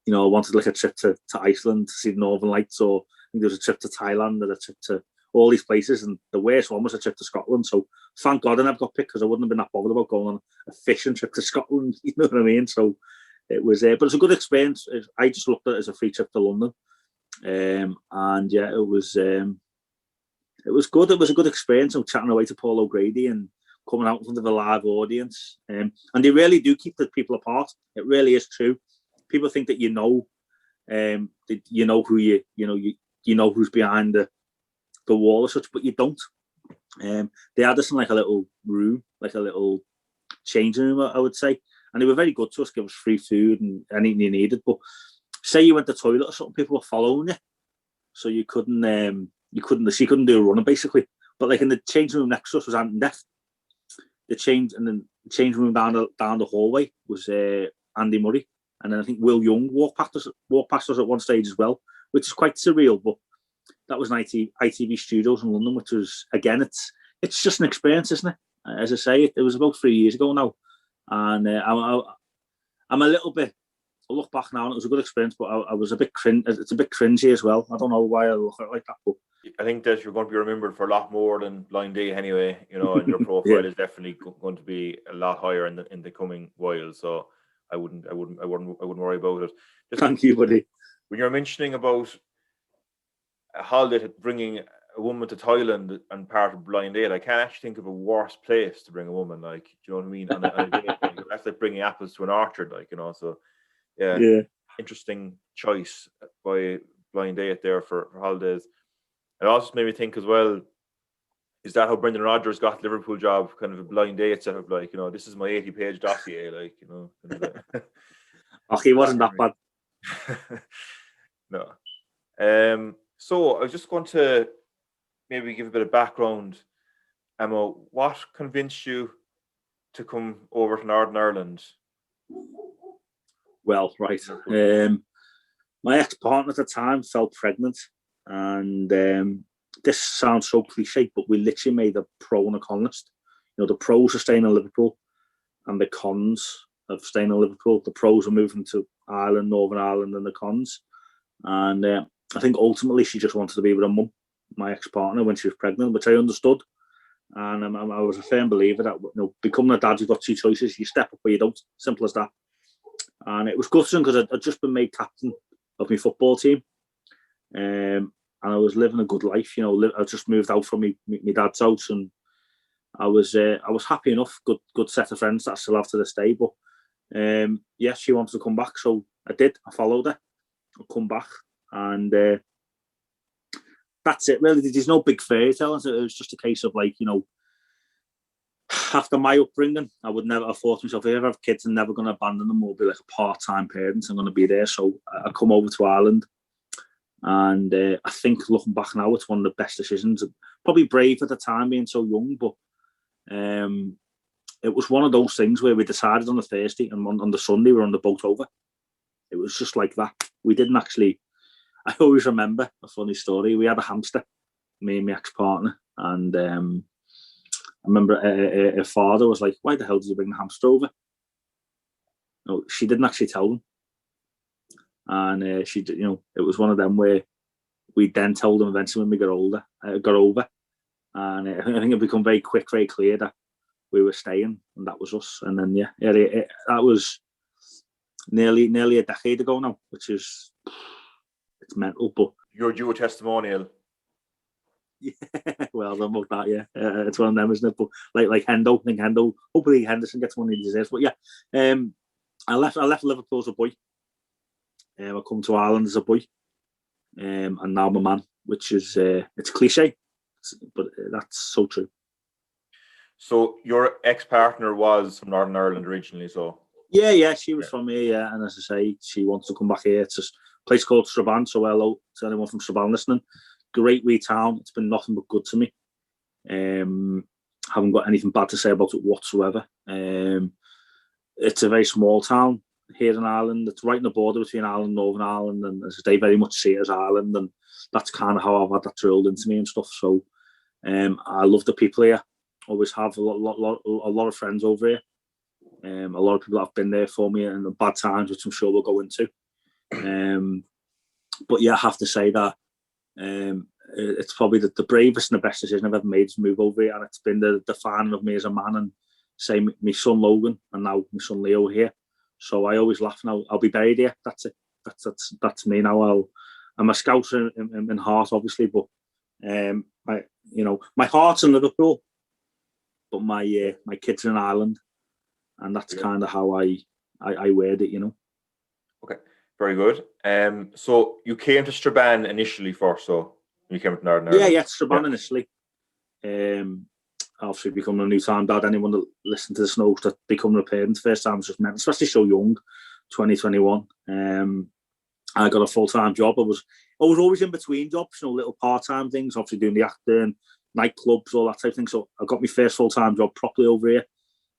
wanted like a trip to Iceland to see the Northern Lights, or I think there was a trip to Thailand and a trip to all these places, and the worst one was a trip to Scotland. So thank God I never got picked, because I wouldn't have been that bothered about going on a fishing trip to Scotland. You know what I mean? So it was, but it's a good experience. I just looked at it as a free trip to London, and yeah, it was good. It was a good experience. I'm chatting away to Paul O'Grady and coming out in front of a live audience, and they really do keep the people apart. It really is true. People think that you know who you know who's behind the wall or such, but you don't. They had us in like a little room, like a little changing room, I would say, and they were very good to us, give us free food and anything you needed. But say you went to the toilet or something, people were following you, so you couldn't do a running basically. But like in the changing room next to us was Ant and Death. The changing room down the hallway was Andy Murray, and then I think Will Young walked past us at one stage as well, which is quite surreal. But that was an ITV Studios in London, which was, again, it's just an experience, isn't it? As I say, it was about 3 years ago now, and I'm a little bit. I look back now, and it was a good experience, but I was a bit cringe. It's a bit cringy as well. I don't know why I look at it like that, but I think that you're going to be remembered for a lot more than Blind Date anyway, and your profile is definitely going to be a lot higher in the coming while. So I wouldn't worry about it. Thank you, buddy. When you're mentioning about a holiday bringing a woman to Thailand and part of Blind Date, I can't actually think of a worse place to bring a woman. Like, do you know what I mean? On a date, that's like bringing apples to an orchard, So yeah. Interesting choice by Blind Date there for holidays. It also made me think as well, is that how Brendan Rodgers got the Liverpool job? Kind of a blind date set of this is my 80-page dossier, Okay, wasn't that bad. No. So I was just going to maybe give a bit of background. Amo, what convinced you to come over to Northern Ireland? Well, right. My ex-partner at the time fell pregnant, and this sounds so cliche, but we literally made a pro and a con list. The pros are staying in Liverpool, and the cons of staying in Liverpool. The pros are moving to Ireland, Northern Ireland, and the cons. And I think ultimately she just wanted to be with her mum, my ex-partner, when she was pregnant, which I understood. And I was a firm believer that becoming a dad, you've got two choices: you step up or you don't. Simple as that. And it was gutting because I'd just been made captain of my football team, and I was living a good life. I just moved out from my dad's house, and I was happy enough. Good set of friends that I still have to this day. But she wanted to come back, so I did. I followed her. I come back, and that's it. Really, there's no big fairy tale. It was just a case of after my upbringing, I would never have thought to myself, if I ever have kids, I'm never going to abandon them or be like a part-time parent. I'm going to be there. So I come over to Ireland, and I think looking back now, it's one of the best decisions. Probably brave at the time, being so young, but it was one of those things where we decided on the Thursday, and on the Sunday we were on the boat over. It was just like that. We didn't actually. I always remember a funny story. We had a hamster, me and my ex-partner, and I remember her father was like, "Why the hell did you bring the hamster over?" No, she didn't actually tell them, and it was one of them where we then told them eventually when we got over, and I think it became very clear that we were staying, and that was us. And then that was nearly a decade ago now, which is it's mental. But you're due a testimonial. Yeah, well, about that, yeah. It's one of them, isn't it? But like Hendo, I think hopefully Henderson gets one he deserves. But yeah, I left Liverpool as a boy. I come to Ireland as a boy, and now I'm a man, which is it's cliche, but that's so true. So your ex-partner was from Northern Ireland originally, so yeah, she was from here, yeah. And as I say, she wants to come back here. It's a place called Strabane. So hello to anyone from Strabane listening. Great wee town. It's been nothing but good to me. Haven't got anything bad to say about it whatsoever. It's a very small town here in Ireland. It's right on the border between Ireland and Northern Ireland, and as they very much see it as Ireland, and that's kind of how I've had that drilled into me and stuff. So I love the people here. Always have a lot of friends over here. A lot of people that have been there for me in the bad times, which I'm sure we'll go into. But yeah, I have to say that it's probably the bravest and the best decision I've ever made to move over here, and it's been the defining of me as a man. And say my son Logan and now my son Leo here. So I always laugh, and I'll be buried here. That's it. That's me now. I'm a Scouser in heart, obviously, but my heart's in Liverpool, but my kids are in Ireland, and that's kind of how I word it, Okay, Very good. So you came to Strabane initially first, so you came to Northern Ireland? Yeah, Strabane initially. Obviously becoming a new time dad, anyone that listened to the knows that becoming a parent first time was just meant, especially so young, 2021. I got a full-time job. I was always in between jobs, little part-time things, obviously doing the acting, nightclubs, all that type of thing. So I got my first full-time job properly over here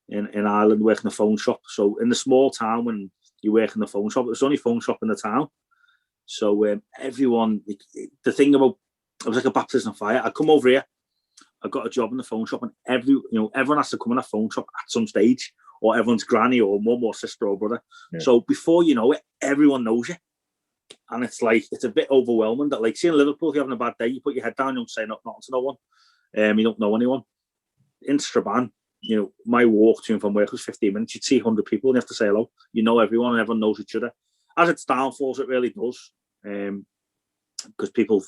in Ireland, working in a phone shop. So in the small town, when you work in the phone shop, it was the only phone shop in the town. So everyone, the thing about, it was like a baptism of fire. I come over here, I got a job in the phone shop, and everyone has to come in a phone shop at some stage, or everyone's granny or mum or sister or brother. Yeah. So before you know it, everyone knows you. And it's like, it's a bit overwhelming that, like, see in Liverpool, if you're having a bad day, you put your head down, you don't say nothing to no one. You don't know anyone. In Strabane, my walk to and from work was 15 minutes. You'd see 100 people and you have to say hello. You know everyone and everyone knows each other. As it's downfalls, it really does. Because people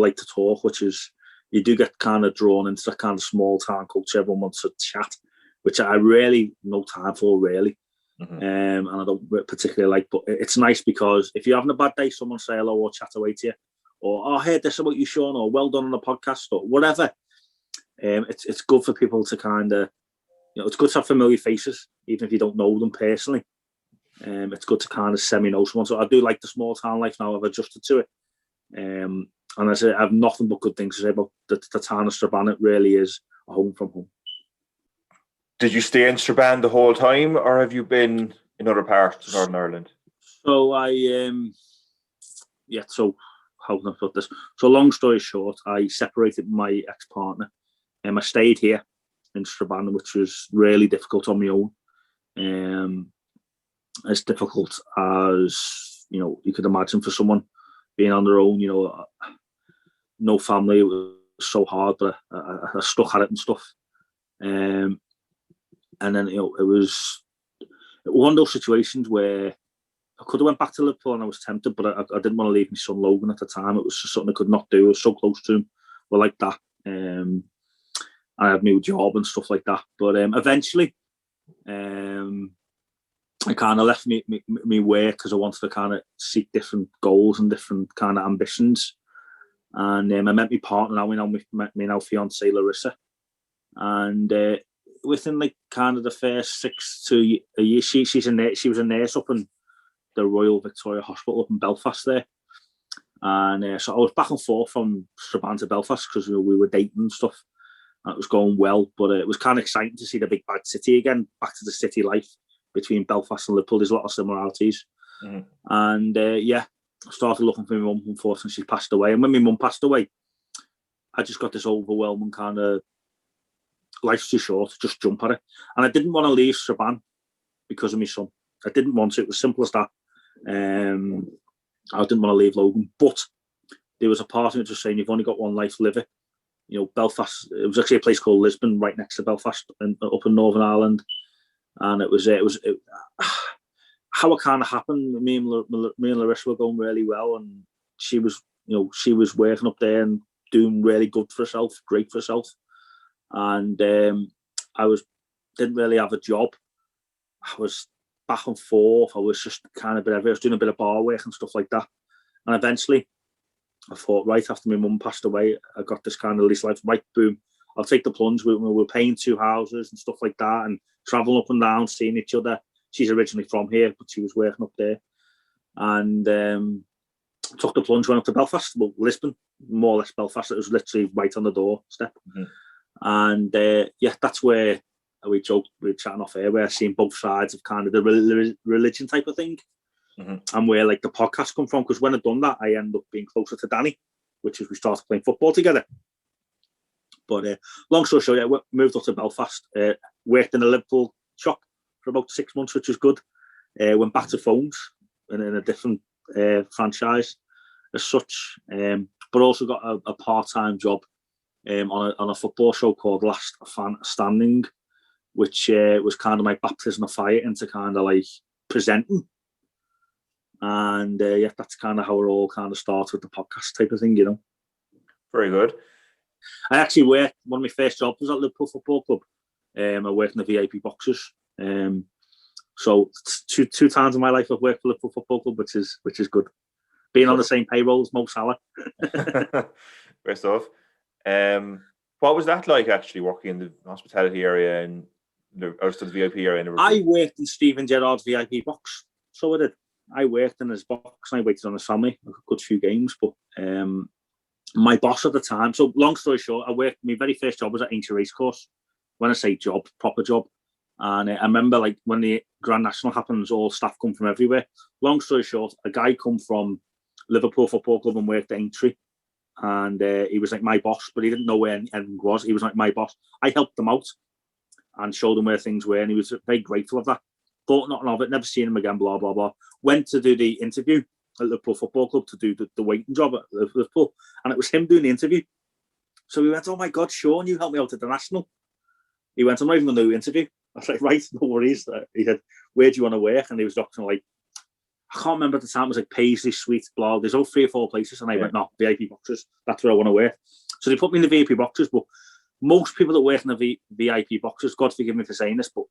like to talk, which is, you do get kind of drawn into that kind of small town culture. Everyone wants to chat, which I really no time for, really. Mm-hmm. And I don't particularly like, but it's nice because if you're having a bad day, someone say hello or chat away to you, or I heard this about you, Sean, or well done on the podcast, or whatever. It's good for people to kind of, it's good to have familiar faces, even if you don't know them personally. It's good to kind of semi-know someone. So I do like the small town life now. I've adjusted to it. And I say I have nothing but good things to say about the town of Strabane. It really is a home from home. Did you stay in Strabane the whole time, or have you been in other parts of Northern Ireland? So so how can I put this? So long story short, I separated with my ex-partner, and I stayed here in Strabane, which was really difficult on my own. As difficult as, you could imagine for someone being on their own, no family. It was so hard, but I stuck at it and stuff. And then, it was one of those situations where I could have went back to Liverpool and I was tempted, but I didn't want to leave my son Logan at the time. It was just something I could not do. I was so close to him. But like that. I had a new job and stuff like that. But eventually, I kind of left me work because I wanted to kind of seek different goals and different kind of ambitions. And I met my partner now, my now fiancée Larissa. And within like kind of the first 6 to a year, she was a nurse up in the Royal Victoria Hospital up in Belfast there. And so I was back and forth from Strabane to Belfast because we were dating and stuff. And it was going well, but it was kind of exciting to see the big bad city again, back to the city life between Belfast and Liverpool. There's a lot of similarities. Mm-hmm. And I started looking for my mum. Unfortunately, she passed away. And when my mum passed away, I just got this overwhelming kind of, life's too short, just jump at it. And I didn't want to leave Strabane because of my son. I didn't want to. It was simple as that. I didn't want to leave Logan. But there was a part of it just saying, you've only got one life, live it. Belfast, it was actually a place called Lisbon, right next to Belfast, up in Northern Ireland. And it was how it kind of happened. Me and Larissa were going really well, and she was working up there and doing really good for herself, great for herself. And I didn't really have a job. I was back and forth. I was just kind of I was doing a bit of bar work and stuff like that. And eventually, I thought, right after my mum passed away, I got this kind of lease life. Right, boom, I'll take the plunge. We were paying 2 houses and stuff like that, and traveling up and down, seeing each other. She's originally from here, but she was working up there. And took the plunge, went up to Belfast, well, Lisbon, more or less Belfast. It was literally right on the doorstep. Mm-hmm. And that's where we joked, we were chatting off air, where I've seen both sides of kind of the religion type of thing. Mm-hmm. And where like the podcast come from, because when I'd done that, I ended up being closer to Danny, which is we started playing football together. But long story short, we moved up to Belfast, worked in a Liverpool shop for about 6 months, which was good. Went back to phones in a different franchise as such, but also got a part-time job on a football show called Last Fan Standing, which was kind of my baptism of fire into kind of like presenting. And that's kind of how it all kind of started with the podcast type of thing, Very good. I actually worked, one of my first jobs was at Liverpool Football Club. I worked in the VIP boxes. So two times in my life I've worked for Liverpool Football Club, which is good. Being on the same payroll as Mo Salah. Great stuff. What was that like actually working in the hospitality area and the VIP area in Liverpool? I worked in Steven Gerrard's VIP box, so I did. I worked in his box and I waited on his family a good few games. But my boss at the time, so long story short, my very first job was at Aintree Racecourse. When I say job, proper job. And I remember like when the Grand National happens, all staff come from everywhere. Long story short, a guy come from Liverpool Football Club and worked at Aintree. And he was like my boss, but he didn't know where anything was. He was like my boss. I helped him out and showed him where things were, and he was very grateful of that. Thought nothing of it, never seen him again, blah, blah, blah. Went to do the interview at Liverpool Football Club to do the waiting job at Liverpool, and it was him doing the interview. So he went, "Oh my God, Sean, you helped me out at the National." He went, "I'm not even going to do the interview." I was like, "Right, no worries." He said, "Where do you want to work?" And he was talking like, I can't remember at the time, it was like Paisley, Sweet, blah. There's all 3 or 4 places, and I went, "No, VIP boxes. That's where I want to work." So they put me in the VIP boxes, but most people that work in the VIP boxes, God forgive me for saying this, but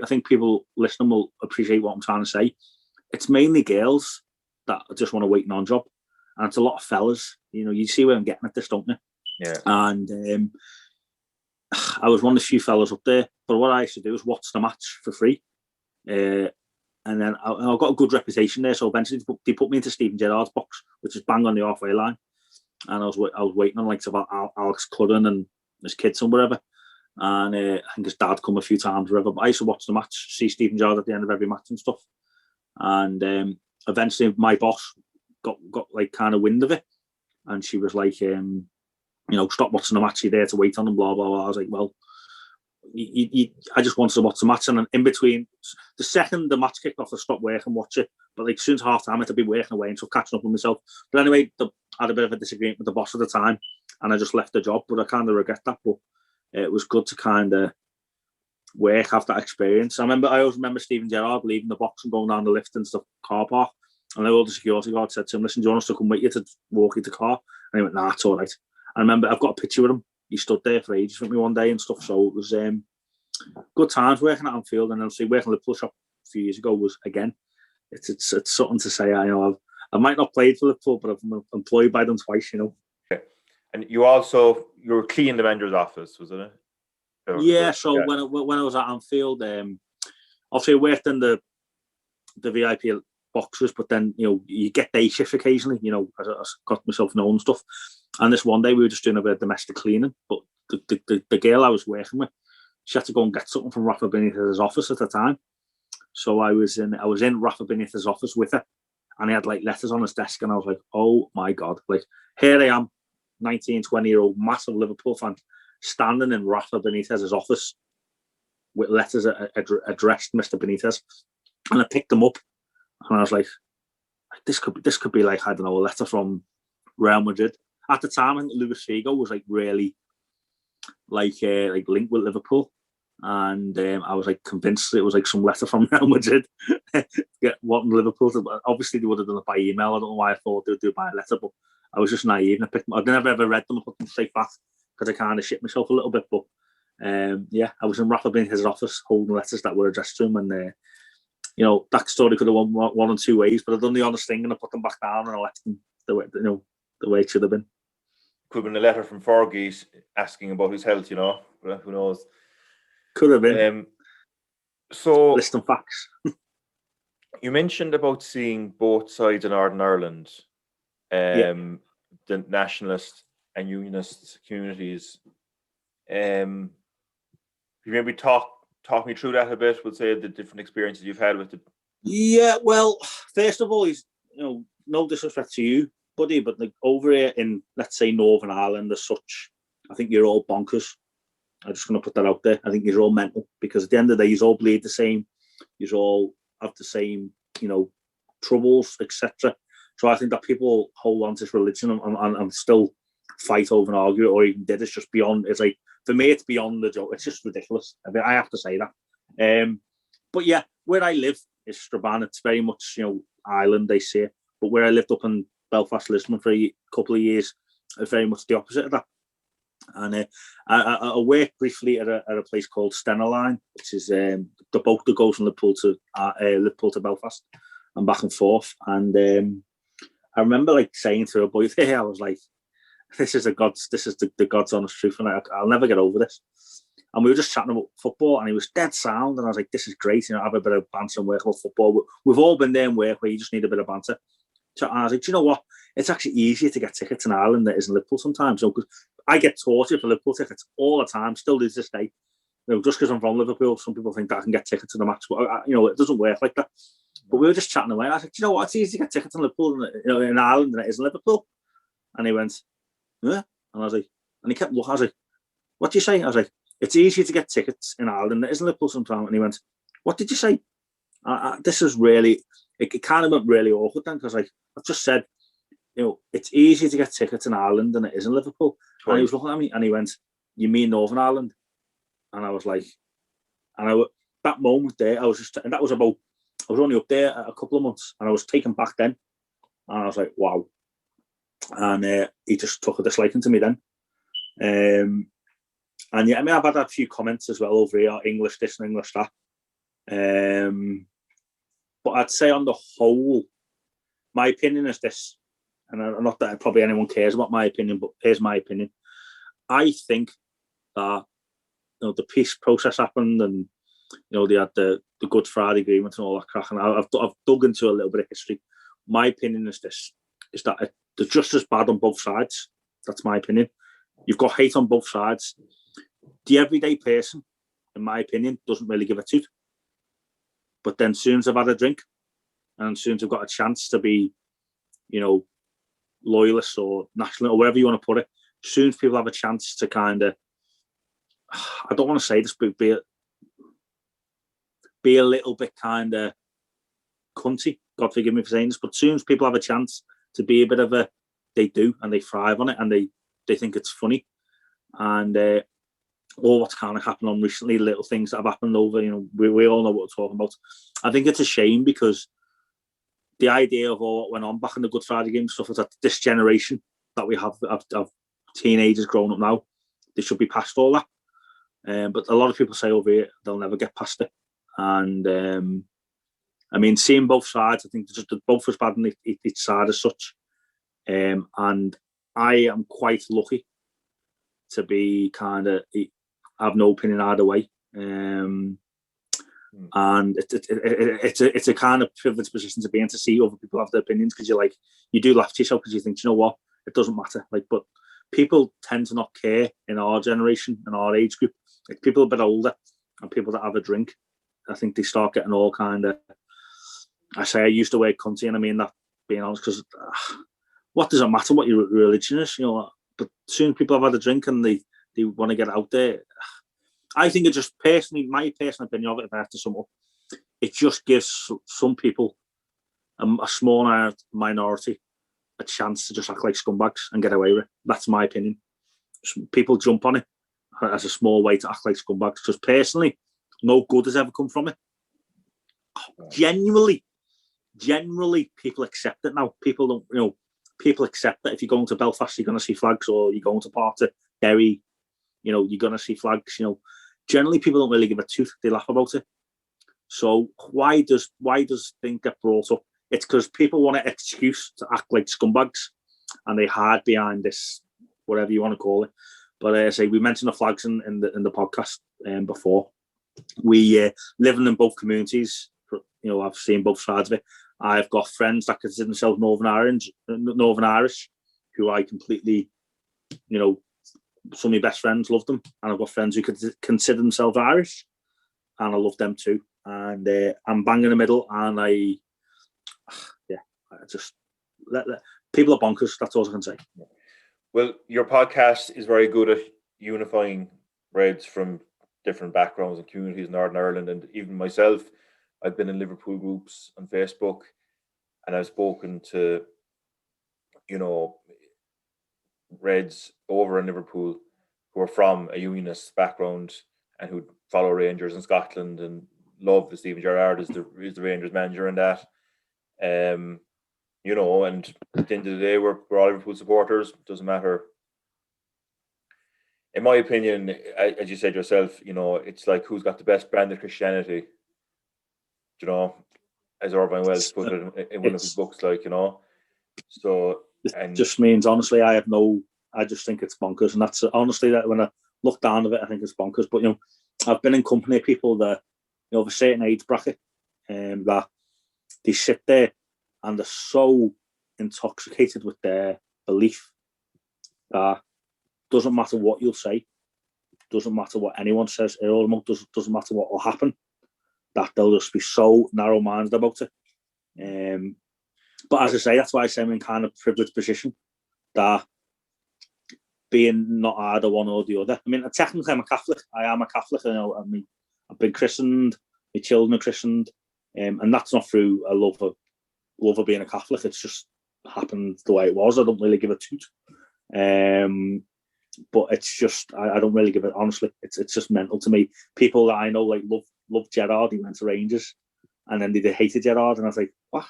I think people listening will appreciate what I'm trying to say. It's mainly girls that just want to wait on job, and it's a lot of fellas. You know, you see where I'm getting at this, don't you? Yeah. And I was one of the few fellas up there, but what I used to do was watch the match for free. And then I got a good reputation there, so eventually they put me into Steven Gerrard's box, which is bang on the halfway line. And I was waiting on like about Alex Cullen and his kids and whatever. And I think his dad come a few times, whatever. But I used to watch the match, see Steven Gerrard at the end of every match and stuff. And eventually my boss got like kind of wind of it, and she was like, you know, "Stop watching the match. You're there to wait on them." Blah blah blah. I was like, "Well, I just wanted to watch the match," and then in between, the second the match kicked off, I stopped working and watch it. But like soon as half time, I had to be working away and so catching up with myself. But anyway, I had a bit of a disagreement with the boss at the time, and I just left the job. But I kind of regret that. But it was good to kind of have that experience. I always remember Steven Gerrard leaving the box and going down the lift into the car park, and all the security guard said to him, "Listen, do you want us to come with you to walk you to the car?" And he went, "Nah, it's all right." I remember I've got a picture with him. He stood there for ages with me one day and stuff. So it was good times working at Anfield, and obviously working at the Liverpool shop a few years ago was, again, it's something to say. I know I might not played for Liverpool, but I've been employed by them twice, you know. Okay. And you were cleaning the manager's office, was it? Yeah. So when I was at Anfield, obviously I worked in the VIP boxes, but then you know you get day shift occasionally. You know, as I got myself known and stuff. And this one day we were just doing a bit of domestic cleaning, but the girl I was working with, she had to go and get something from Rafa Benitez's office at the time. So I was in Rafa Benitez's office with her, and he had like letters on his desk, and I was like, "Oh my God!" Like here I am, 19, 20-year-old massive Liverpool fan, standing in Rafa Benitez's office with letters addressed Mr. Benitez, and I picked them up, and I was like, "This could be like, I don't know, a letter from Real Madrid." At the time, I think Luis Figo was like really like linked with Liverpool, and I was like convinced it was like some letter from Real Madrid wanting Liverpool to. Obviously, they would have done it by email. I don't know why I thought they would do it by a letter, but I was just naive and I picked them. I'd never ever read them. I put them straight back because I kind of shit myself a little bit. But yeah, I was in Rafa Benitez's office holding letters that were addressed to him, and you know that story could have won one or two ways. But I done the honest thing and I put them back down and I left them the way it should have been. Could have been a letter from Fergie asking about his health, you know. Who knows? Could have been. So, list and facts. You mentioned about seeing both sides in Northern Ireland, the nationalist and unionist communities. You maybe talk me through that a bit? We'll say the different experiences you've had with it. Yeah, well, first of all, no disrespect to you, buddy, but like over here in, let's say, Northern Ireland as such, I think you're all bonkers. I'm just going to put that out there. I think you're all mental, because at the end of the day, you all bleed the same. You all have the same, troubles, etc. So I think that people hold on to this religion and still fight over and argue, or even did. It's just beyond. It's like, for me, it's beyond the joke. It's just ridiculous. I mean, I have to say that. But yeah, where I live is Strabane. It's very much, island, they say. But where I lived up in Belfast, Lisbon for a couple of years, it's very much the opposite of that. And I worked briefly at a place called Stena Line, which is the boat that goes from Liverpool to Belfast and back and forth. And I remember like saying to a boy there, I was like, this is the God's honest truth, and I'll never get over this. And we were just chatting about football, and he was dead sound, and I was like, this is great, have a bit of banter and work about football. We've all been there in work where you just need a bit of banter. So I was like, do you know what? It's actually easier to get tickets in Ireland than it is in Liverpool sometimes. Because I get tortured for Liverpool tickets all the time, still to this day. Just because I'm from Liverpool, some people think that I can get tickets to the match, but it doesn't work like that. But we were just chatting away. I was like, do you know what? It's easier to get tickets in Liverpool, in Ireland than it is in Liverpool. And he went, yeah. And I was like, and he kept looking. I was like, what do you say? I was like, it's easier to get tickets in Ireland than it is in Liverpool sometimes. And he went, what did you say? This is really, it kind of went really awkward then, because like I've just said, it's easier to get tickets in Ireland than it is in Liverpool. And he was looking at me and he went, you mean Northern Ireland? And I was like, that moment there, I was only up there a couple of months, and I was taken back then. And I was like, wow. And he just took a disliking to me then. And yeah, I mean, I've had a few comments as well over here, English this and English that. But I'd say on the whole, my opinion is this, and not that probably anyone cares about my opinion, but here's my opinion. I think that the peace process happened, and they had the Good Friday Agreement and all that crack. And I've dug into a little bit of history. My opinion is this: is that they're just as bad on both sides. That's my opinion. You've got hate on both sides. The everyday person, in my opinion, doesn't really give a toot. But then, soon as they've had a drink, and soon as they've got a chance to be, loyalists or national or wherever you want to put it, as soon as people have a chance to kind of, I don't want to say this, but be a little bit kind of cunty. God forgive me for saying this, but as soon as people have a chance to be a bit of they do, and they thrive on it, and they think it's funny, and all what's kind of happened on recently, little things that have happened over, we all know what we're talking about. I think it's a shame, because the idea of all what went on back in the Good Friday game stuff is that this generation that we have of teenagers growing up now, they should be past all that. But a lot of people say over here they'll never get past it. And I mean, seeing both sides, I think just both as bad on each side as such. And I am quite lucky to be kind of have no opinion either way. And it's a kind of privileged position to be in, to see other people have their opinions, because you do laugh to yourself, because you think, you know what, it doesn't matter. But people tend to not care in our generation and our age group. It's people a bit older and people that have a drink. I think they start getting all kind of. I used the word cunty, and I mean that being honest, because what does it matter what your religion is, But soon people have had a drink and they want to get out there. I think it just personally, my personal opinion of it, if I have to sum up, it just gives some people, a small minority, a chance to just act like scumbags and get away with it. That's my opinion. People jump on it as a small way to act like scumbags, because personally, no good has ever come from it. Generally, people accept it now. People don't, people accept that if you're going to Belfast, you're going to see flags, or you're going to part of Derry, you're going to see flags. Generally, people don't really give a toot. They laugh about it. So why does things get brought up? It's because people want an excuse to act like scumbags, and they hide behind this, whatever you want to call it. But I say we mentioned the flags in the podcast before. We living in both communities. I've seen both sides of it. I've got friends that consider themselves Northern Irish, who I completely, some of my best friends love them, and I've got friends who could consider themselves Irish, and I love them too. And I'm bang in the middle, and I just let people are bonkers. That's all I can say. Well, your podcast is very good at unifying Reds from different backgrounds and communities in Northern Ireland, and even myself, I've been in Liverpool groups on Facebook, and I've spoken to, Reds over in Liverpool who are from a unionist background and who follow Rangers in Scotland and love the Stephen Gerrard is the Rangers manager and that. And at the end of the day, we're all Liverpool supporters. It doesn't matter, in my opinion, as you said yourself, it's like who's got the best brand of Christianity. As Irvine Welsh put it in one of his books, So, and it just means, honestly, I just think it's bonkers. And that's honestly, that when I look down at it, I think it's bonkers. But, I've been in company of people that, of a certain age bracket, that they sit there and they're so intoxicated with their belief that doesn't matter what you'll say, doesn't matter what anyone says, it almost doesn't matter what will happen, that they'll just be so narrow-minded about it. But as I say, that's why I say I'm in kind of privileged position, that being not either one or the other. I mean, technically I'm a Catholic. I am a Catholic. I've been christened, my children are christened, and that's not through a love of being a Catholic. It's just happened the way it was. I don't really give a toot. But it's just, I don't really give it, honestly. It's just mental to me. People that I know like love Gerrard. He went to Rangers, and then they hated Gerrard, and I was like, what?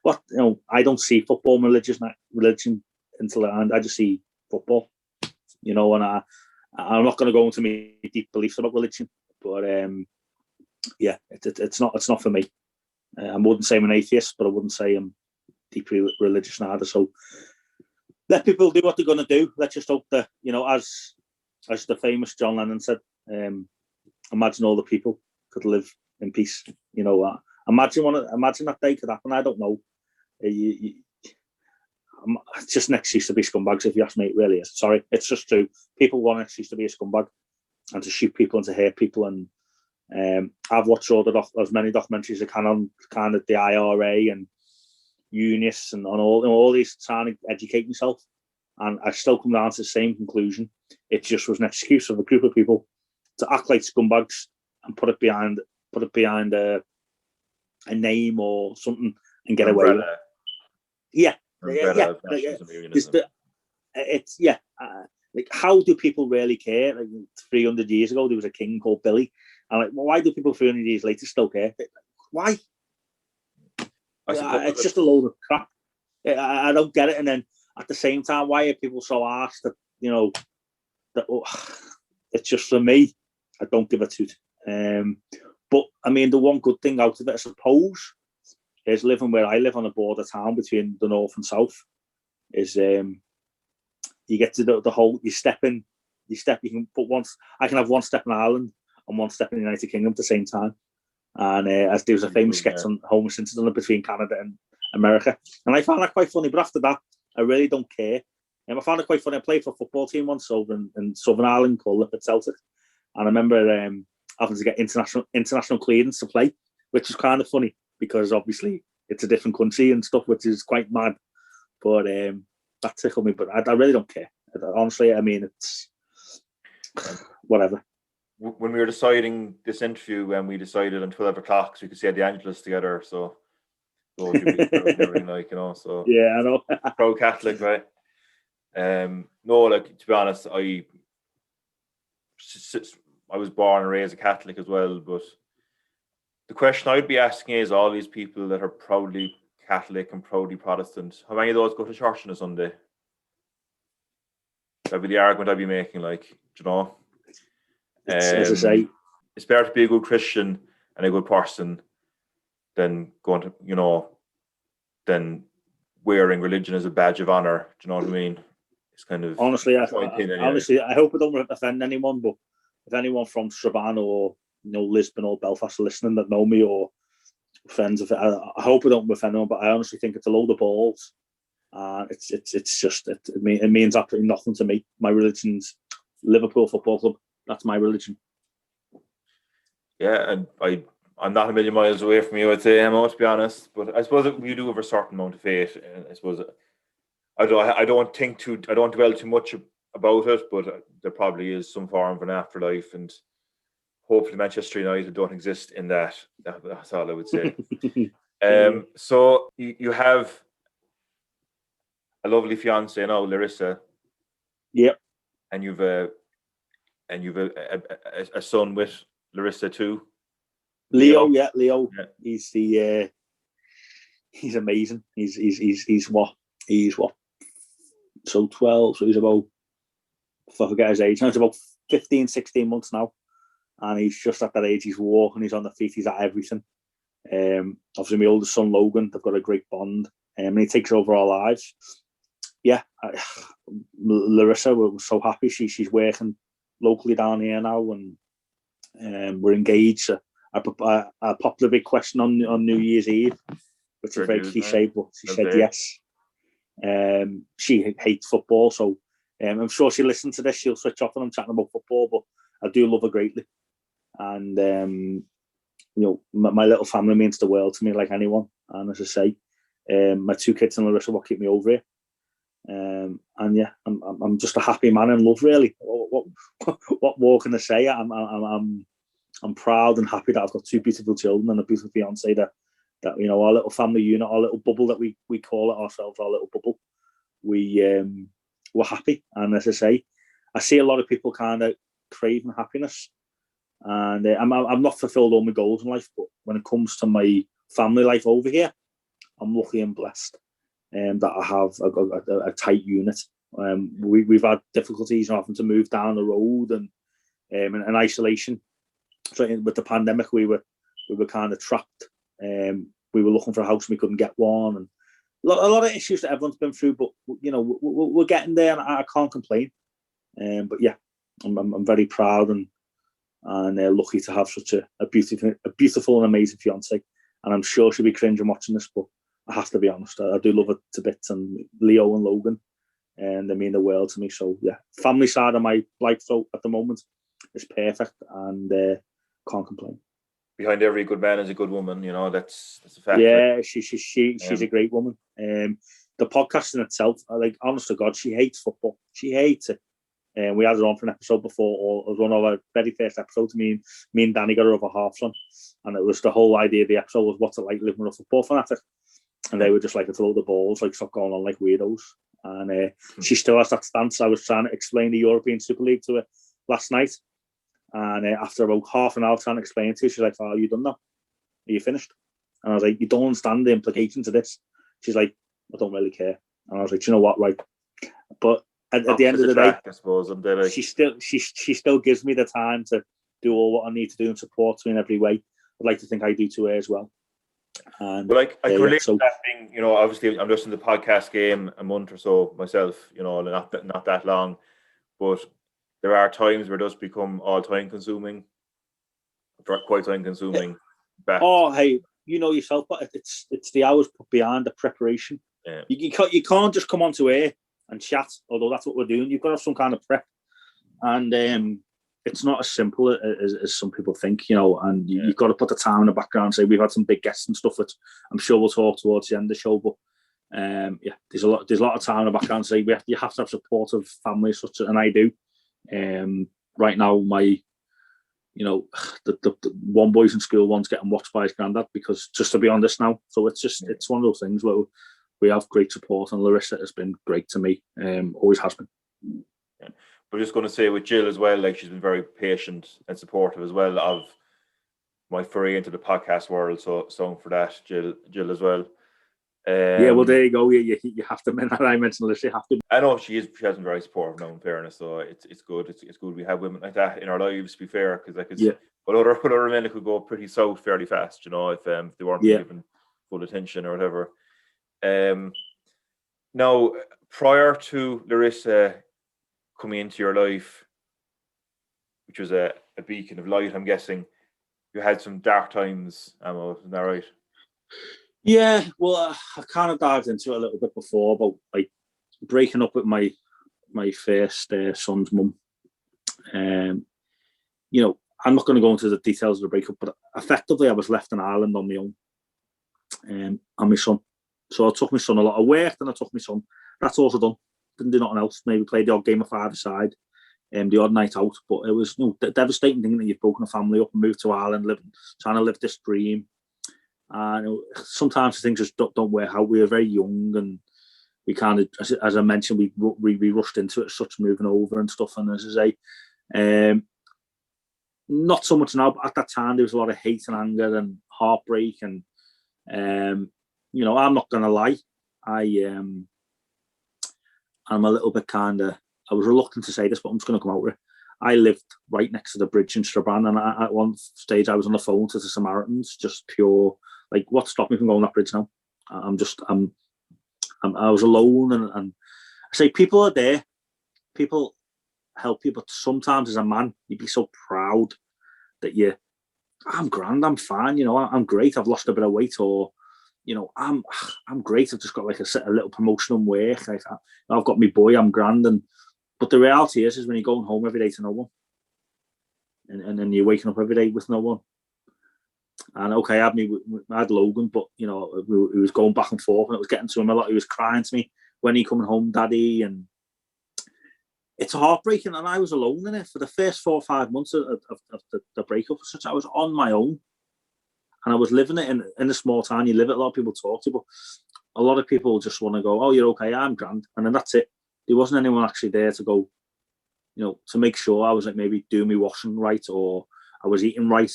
What? I don't see football and religion until the end. I just see football, and I'm not going to go into my deep beliefs about religion, but yeah, it's not for me. I wouldn't say I'm an atheist, but I wouldn't say I'm deeply religious neither. So let people do what they're going to do. Let's just hope that, as the famous John Lennon said, imagine all the people could live in peace. Imagine that day could happen. I don't know. It's just an excuse to be scumbags, if you ask me. It really is. Sorry, it's just true. People want an excuse to be a scumbag and to shoot people and to hurt people. And I've watched as many documentaries as I can on kind of the IRA and Unis and on all these, trying to educate myself, and I still come down to the same conclusion. It just was an excuse of a group of people to act like scumbags and put it behind a name or something and get away with it. Yeah. Like, how do people really care? Like 300 years ago, there was a king called Billy, and why do people 300 years later still care? Why? It's just a load of crap. I don't get it. And then at the same time, why are people so arsed that it's just, for me, I don't give a toot. But I mean, the one good thing out of it, I suppose, is living where I live on a border town between the north and south. Is you get to the whole, you can put I can have one step in Ireland and one step in the United Kingdom at the same time. And as there was a famous sketch on homeless incident between Canada and America, and I found that quite funny. But after that, I really don't care. I found it quite funny. I played for a football team once over in Southern Ireland called Liverpool Celtic, and I remember having to get international clearance to play, which is kind of funny because obviously it's a different country and stuff, which is quite mad. But that tickled me. But I really don't care. Honestly, I mean, it's whatever. When we were deciding this interview, when we decided on 12 o'clock, so we could see the Angelus together. So everything, so yeah, I know. Proud Catholic, right? No, like, to be honest, I was born and raised a Catholic as well, but the question I'd be asking is all these people that are proudly Catholic and proudly Protestant, how many of those go to church on a Sunday? That'd be the argument I'd be making, As I say, it's better to be a good Christian and a good person than going to, than wearing religion as a badge of honor. Do you know what I mean? It's kind of honestly, I hope I don't offend anyone, but if anyone from Strabane or Lisbon or Belfast are listening that know me or friends of it, I hope I don't offend anyone. But I honestly think it's a load of balls. It's just it means absolutely nothing to me. My religion's Liverpool Football Club. That's my religion. Yeah, and I'm not a million miles away from you, I'd say, Amo, to be honest. But I suppose we do have a certain amount of faith. And I suppose I don't dwell too much about it, but there probably is some form of an afterlife, and hopefully Manchester United don't exist in that. That's all I would say. So you have a lovely fiance now, Larissa. Yep. And you've a son with Larissa too. Leo. Yeah. He's amazing. He's what? So 12. So he's about if I forget his age, now he's about 15, 16 months now. And he's just at that age, he's walking, he's on the feet, he's at everything. Obviously, my oldest son, Logan, they've got a great bond. And he takes over our lives. Yeah, Larissa, we're so happy. She's working locally down here now, and we're engaged. I popped a big question on New Year's Eve, which is very cliche, but she said yes. She hates football, so I'm sure she'll listen to this. She'll switch off when I'm chatting about football, but I do love her greatly. And, my little family means the world to me, like anyone. And as I say, my 2 kids and Larissa will keep me over here. And yeah, I'm just a happy man in love, really. What more can I say? I'm proud and happy that I've got 2 beautiful children and a beautiful fiance that our little family unit, our little bubble that we call it ourselves, our little bubble. We're happy, and as I say, I see a lot of people kind of craving happiness, and I'm not fulfilled all my goals in life, but when it comes to my family life over here, I'm lucky and blessed that I have a tight unit. We've had difficulties having to move down the road and in isolation. So with the pandemic, we were kind of trapped. We were looking for a house and we couldn't get one, and a lot of issues that everyone's been through. But we're getting there, and I can't complain. But yeah, I'm very proud and lucky to have such a beautiful and amazing fiance. And I'm sure she'll be cringing watching this, but I have to be honest, I do love her to bits, and Leo and Logan, and they mean the world to me. So yeah, family side of my life though at the moment is perfect, and can't complain. Behind every good man is a good woman, that's a fact. Yeah, she's a great woman. The podcast in itself, honest to God, she hates football. She hates it. We had her on for an episode before, or it was one of our very first episodes. Me and Danny got her over halves on, and it was the whole idea of the episode was what's it like living with a football fanatic. And they were just like, it's all the balls, like stop going on like weirdos. And she still has that stance. I was trying to explain the European Super League to her last night. And after about half an hour trying to explain it to her, she's like, oh, are you done now? Are you finished? And I was like, you don't understand the implications of this. She's like, I don't really care. And I was like, you know what, right? But at the end of the day, I suppose, she still gives me the time to do all what I need to do and supports me in every way. I'd like to think I do to her as well. And I can relate to that thing. Obviously, I'm just in the podcast game a month or so myself. Not that long, but there are times where it does become all time consuming, quite time consuming. Oh, hey, yourself, but it's the hours put behind the preparation. Yeah. You can't just come onto air and chat, although that's what we're doing. You've got to have some kind of prep, and it's not as simple as some people think, and you've got to put the time in the background. Say we've had some big guests and stuff, which I'm sure we'll talk towards the end of the show. But there's a lot of time in the background. Say you have to have supportive family, and I do. Right now, my the one boy's in school, one's getting watched by his granddad because, just to be honest now. So it's one of those things where we have great support, and Larissa has been great to me. Always has been. Yeah. But just going to say with Jill as well, like she's been very patient and supportive as well of my foray into the podcast world. So for that, Jill as well. Well, there you go. You have to mention that. I mentioned Larissa. You have to. I know she has been very supportive now, in fairness. So it's good. It's good we have women like that in our lives. To be fair, because but other men could go pretty south fairly fast. If they weren't given full attention or whatever. Now, prior to Larissa coming into your life, which was a beacon of light, I'm guessing, you had some dark times, Amo, isn't that right? Yeah, well, I kind of dived into it a little bit before about like breaking up with my first son's mum. I'm not going to go into the details of the breakup, but effectively I was left in Ireland on my own, and my son. So I took my son a lot. I worked and I took my son. That's all I've done. Didn't do nothing else. Maybe played the odd game of five-a-side, the odd night out. But it was the devastating thing that you've broken a family up and moved to Ireland, trying to live this dream. And sometimes things just don't work out. We were very young, and we kind of, as I mentioned, we rushed into it, such moving over and stuff. And as I say, not so much now, but at that time there was a lot of hate and anger and heartbreak. And I'm not going to lie, I'm a little bit kind of I was reluctant to say this, but I'm just going to come out with it. I lived right next to the bridge in Strabane, and at one stage I was on the phone to the Samaritans, just pure, like, what stopped me from going that bridge now? I was alone, and I say people are there, people help you, but sometimes as a man, you'd be so proud that I'm grand, I'm fine, I'm great, I've lost a bit of weight, or I'm great, I've just got like a little promotion on work, like, I've got my boy, I'm grand. But the reality is when you're going home every day to no one, and then you're waking up every day with no one. And okay, I had Logan, but he was going back and forth, and it was getting to him a lot. He was crying to me, "When are you coming home, Daddy?" And it's heartbreaking. And I was alone in it for the first 4 or 5 months of the breakup. Such I was on my own, and I was living it in a small town. You live it. A lot of people talk to you, but a lot of people just want to go, "Oh, you're okay, I'm grand," and then that's it. There wasn't anyone actually there to go, to make sure I was like maybe doing my washing right, or I was eating right,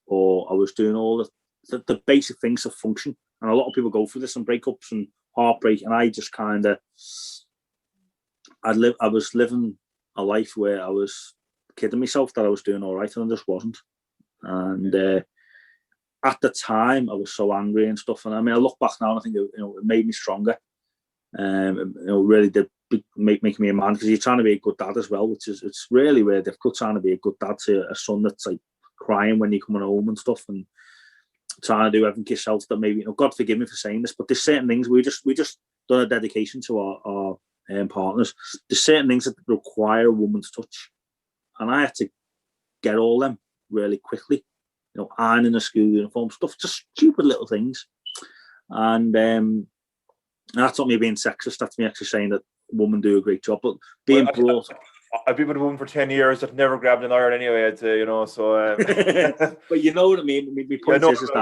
or I was doing all the basic things to function. And a lot of people go through this and breakups and heartbreak, and I just kind of, I was living a life where I was kidding myself that I was doing all right, and I just wasn't. And at the time, I was so angry and stuff. And I mean, I look back now and I think it made me stronger. Really did make me a man, because you're trying to be a good dad as well, which is, it's really difficult trying to be a good dad to a son that's like crying when you're coming home and stuff, and trying to do everything yourself that maybe, God forgive me for saying this, but there's certain things we just done a dedication to our partners. There's certain things that require a woman's touch, and I had to get all them really quickly, ironing a school uniform, stuff, just stupid little things. And that's not me being sexist, that's me actually saying that women do a great job, but being brought. I've been with a woman for 10 years that never grabbed an iron anyway, I'd say, so. But you know what I mean? My point is that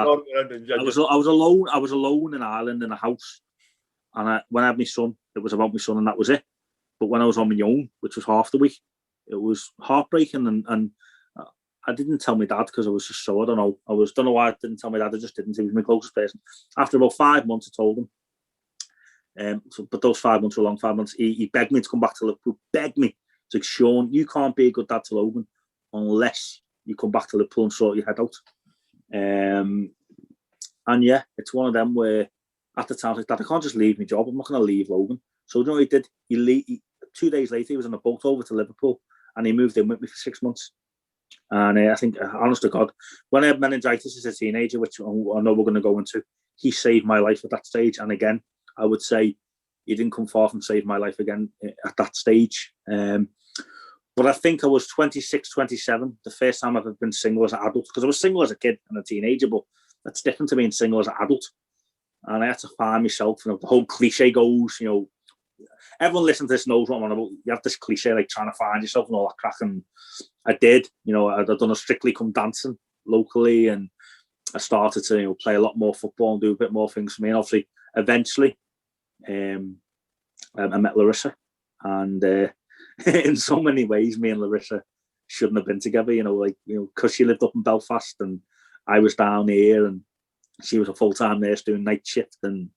I was alone in Ireland in a house. And when I had my son, it was about my son, and that was it. But when I was on my own, which was half the week, it was heartbreaking. And I didn't tell my dad because I was just so, I don't know why I didn't tell my dad. I just didn't. He was my closest person. After about 5 months, I told him. But those 5 months were long 5 months. He begged me to come back to Liverpool. Begged me. It's like, Sean, you can't be a good dad to Logan unless you come back to Liverpool and sort your head out. And yeah, it's one of them where at the time, like, Dad, I can't just leave my job. I'm not going to leave Logan. So you know what he did? He 2 days later, he was on a boat over to Liverpool, and he moved in with me for 6 months. And I think, honest to God, when I had meningitis as a teenager, which I know we're going to go into, he saved my life at that stage. And again, I would say he didn't come far from save my life again at that stage. But I think I was 26, 27, the first time I've ever been single as an adult, because I was single as a kid and a teenager, but that's different to being single as an adult. And I had to find myself, the whole cliche goes, everyone listening to this knows what I'm on about. You have this cliche, like trying to find yourself and all that crack. And I did, I'd done a Strictly Come Dancing locally, and I started to, play a lot more football and do a bit more things for me. And obviously, eventually, I met Larissa, and in so many ways, me and Larissa shouldn't have been together, because she lived up in Belfast and I was down here, and she was a full-time nurse doing night shift. And,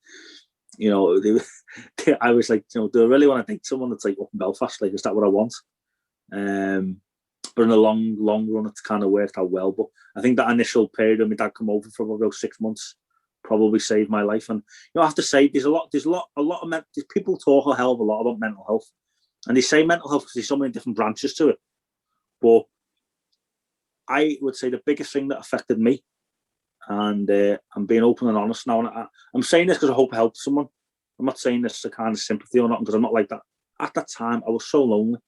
I was like, do I really want to date someone that's like up in Belfast? Like, is that what I want? But in the long run, it's kind of worked out well. But I think that initial period when my dad come over for about 6 months probably saved my life. And I have to say, there's a lot of people talk a hell of a lot about mental health, and they say mental health because there's so many different branches to it. But I would say the biggest thing that affected me, and I'm being open and honest now, and I'm saying this because I hope I helped someone. I'm not saying this to kind of sympathy or not, because I'm not like that. At that time, I was so lonely,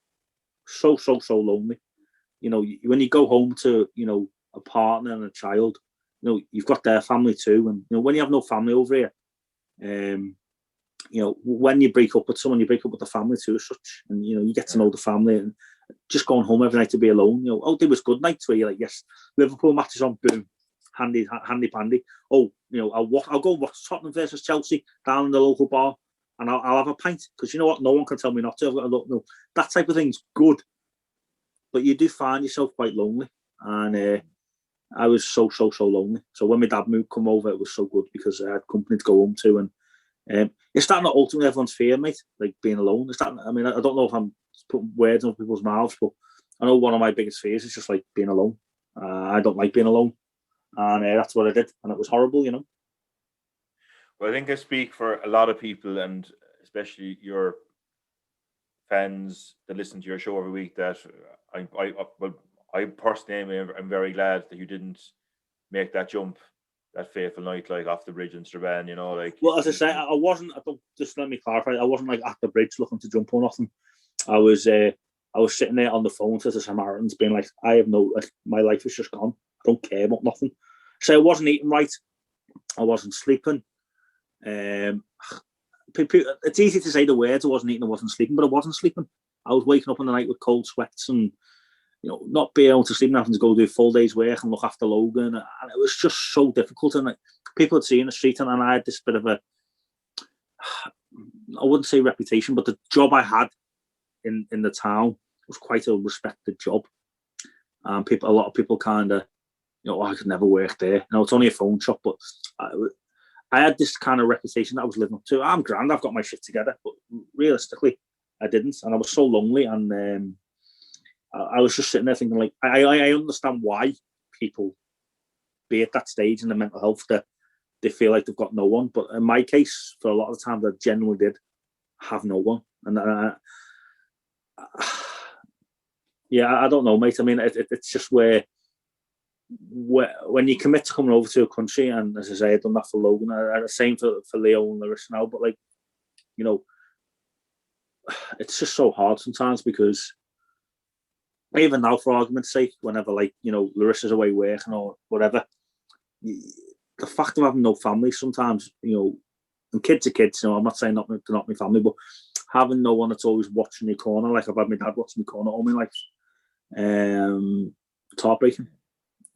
so lonely. When you go home to a partner and a child, you've got their family too, and when you have no family over here, when you break up with someone, you break up with the family too as such, and you get to know the family. And just going home every night to be alone, there was good nights where you're like, yes, Liverpool matches on, boom, handy pandy. I'll go watch Tottenham versus Chelsea down in the local bar, and I'll have a pint, because you know what, no one can tell me not to. I've got no, that type of thing's good, but you do find yourself quite lonely, and I was so lonely. So when my dad come over, it was so good, because I had company to go home to. And it's starting to ultimately everyone's fear, mate, like being alone. I don't know if I'm putting words in people's mouths, but I know one of my biggest fears is just like being alone. I don't like being alone, and that's what I did, and it was horrible, you know. Well, I think I speak for a lot of people, and especially your fans that listen to your show every week, that I personally am very glad that you didn't make that jump, that fateful night, like off the bridge in Strabane, you know, like. Well, as I say, I wasn't. Just let me clarify. I wasn't like at the bridge looking to jump or nothing. I was sitting there on the phone to the Samaritans, being like, I have no, like, my life is just gone. I don't care about nothing. So I wasn't eating right. I wasn't sleeping. It's easy to say the words. I wasn't eating. I wasn't sleeping, but I wasn't sleeping. I was waking up in the night with cold sweats and, you know, not being able to sleep and having to go do a full day's work and look after Logan. And it was just so difficult. And like, people would see in the street, and I had this bit of a, I wouldn't say reputation, but the job I had in the town was quite a respected job. And a lot of people kind of, you know, I could never work there. You know, it's only a phone shop, but I had this kind of reputation that I was living up to. I'm grand, I've got my shit together, but realistically, I didn't, and I was so lonely. And I was just sitting there thinking, like, I understand why people be at that stage in the mental health that they feel like they've got no one. But in my case, for a lot of the time, I genuinely did have no one. And yeah, I don't know, mate. I mean, it's just where when you commit to coming over to a country, and as I say, I've done that for Logan, and the same for Leo and Larissa now, but like, you know, it's just so hard sometimes, because even now, for argument's sake, whenever, like, you know, Larissa's away working or whatever, the fact of having no family sometimes, you know, and kids are kids, you know, I'm not saying they're not my family, but having no one that's always watching your corner, like I've had my dad watching my corner all my life, it's heartbreaking.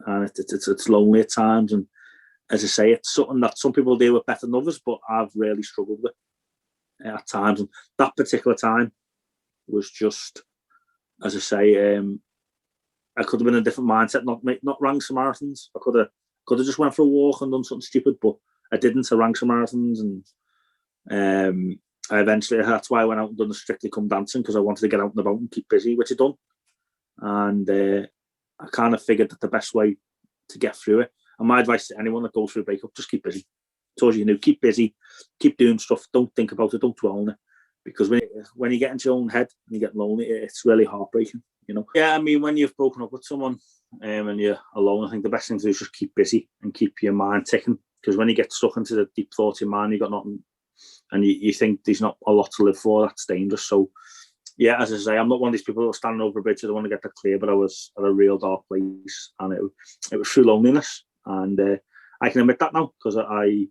And it's lonely at times, and as I say, it's something that some people deal with better than others, but I've really struggled with at times. And that particular time was just, as I say, I could have been in a different mindset, not rang Samaritans. I could have just went for a walk and done something stupid, but I didn't. I rang Samaritans, and that's why I went out and done the Strictly Come Dancing, because I wanted to get out and about and keep busy, which I done. And I kind of figured that the best way to get through it, and my advice to anyone that goes through a breakup, just keep busy. It's all you can do. Keep busy, keep doing stuff. Don't think about it. Don't dwell on it, because when you get into your own head and you get lonely, it's really heartbreaking. You know. Yeah, I mean, when you've broken up with someone and you're alone, I think the best thing to do is just keep busy and keep your mind ticking. Because when you get stuck into the deep thoughts of your mind, you got nothing, and you think there's not a lot to live for. That's dangerous. So. Yeah, as I say, I'm not one of these people who are standing over a bridge. I don't want to get that clear, but I was at a real dark place, and it was through loneliness. And I can admit that now, because I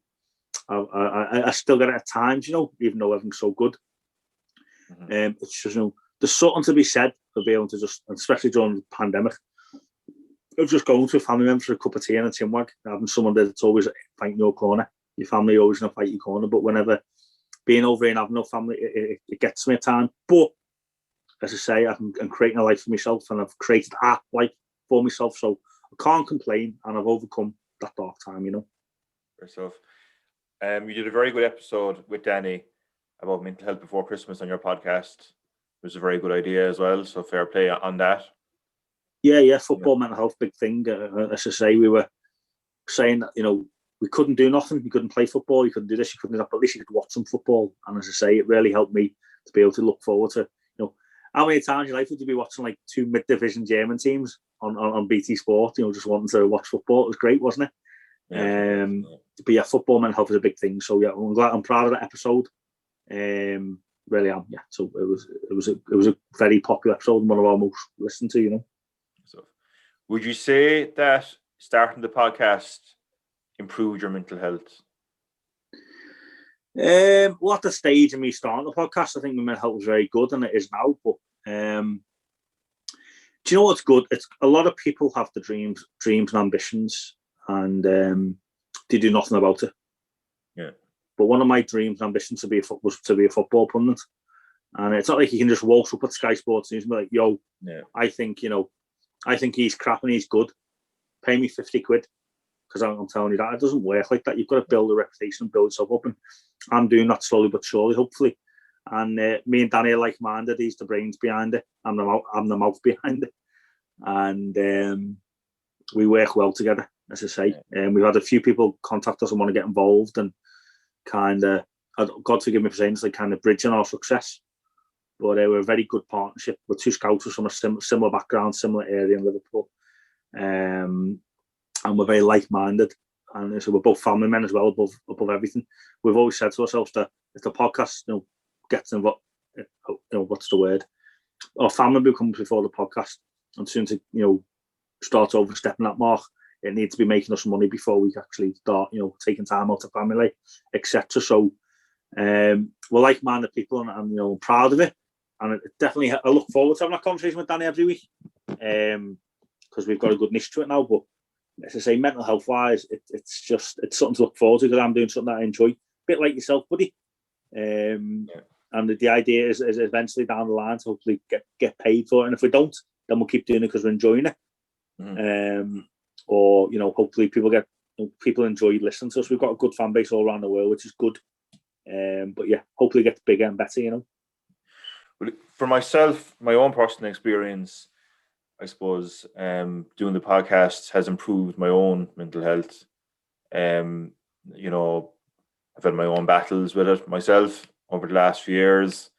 still get it at times, you know, even though everything's so good. Mm-hmm. It's just, you know, there's something to be said for being able to just, especially during the pandemic, of just going to a family member for a cup of tea and a tinwag, having someone that's always fighting your corner. Your family always going to fight your corner, but whenever being over here and having no family, it gets me at time. But as I say, I'm creating a life for myself, and I've created a life for myself, so I can't complain, and I've overcome that dark time, you know. Yourself. You did a very good episode with Danny about mental health before Christmas on your podcast. It was a very good idea as well, so fair play on that. Yeah, football, mental health, big thing. As I say, we were saying that, you know, we couldn't do nothing. You couldn't play football, you couldn't do this, you couldn't do that, but at least you could watch some football. And as I say, it really helped me to be able to look forward to, you know, how many times in your life would you be watching like two mid-division German teams on BT Sport, you know, just wanting to watch football? It was great, wasn't it? Yeah, but yeah, football mental health is a big thing. So yeah, I'm proud of that episode. Really am. Yeah. So it was a very popular episode and one of our most listened to, you know. So would you say that starting the podcast improved your mental health? Well, at the stage of me starting the podcast, I think my mental health was very good, and it is now. But do you know what's good? It's a lot of people have the dreams and ambitions, and they do nothing about it. Yeah. But one of my dreams and ambitions was to be a football pundit, and it's not like you can just walk up at Sky Sports News and be like, "Yo, yeah, I think he's crap and he's good. Pay me 50 quid." Because I'm telling you that it doesn't work like that. You've got to build a reputation and build yourself up, and I'm doing that slowly but surely, hopefully. And me and Danny are like-minded. He's the brains behind it. I'm the mouth behind it. And we work well together, as I say. We've had a few people contact us and want to get involved, and kind of, God forgive me for saying this, like kind of bridging our success. But we're a very good partnership. We're two scouts from a similar background, similar area in Liverpool. And we're very like-minded. And so we're both family men as well, above everything. We've always said to ourselves that if the podcast, gets involved, what's the word? Our family comes before the podcast. And as soon as it, starts overstepping that mark, it needs to be making us money before we actually start, taking time out of family, etc. So we're like-minded people, and proud of it. And definitely, I look forward to having a conversation with Danny every week, because we've got a good niche to it now. But as I say, mental health wise, it's something to look forward to, because I'm doing something that I enjoy, a bit like yourself, buddy. And the idea is eventually down the line to hopefully get paid for it. And if we don't, then we'll keep doing it because we're enjoying it. Or hopefully people enjoy listening to us. We've got a good fan base all around the world, which is good. But yeah, hopefully it gets bigger and better. Well, for myself, my own personal experience, I suppose, doing the podcast has improved my own mental health. I've had my own battles with it myself over the last few years,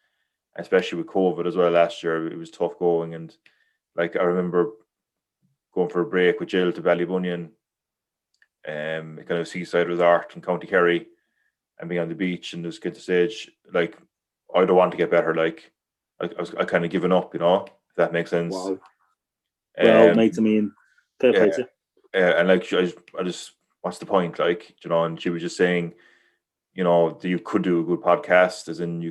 especially with COVID as well. Last year, it was tough going, and I remember going for a break with Jill to Ballybunion, kind of seaside resort in County Kerry, and being on the beach, and just get to stage I don't want to get better. I kind of given up, if that makes sense. Wow. Well, mate, I mean, fair play to you. And I just, what's the point? And she was just saying, that you could do a good podcast, as in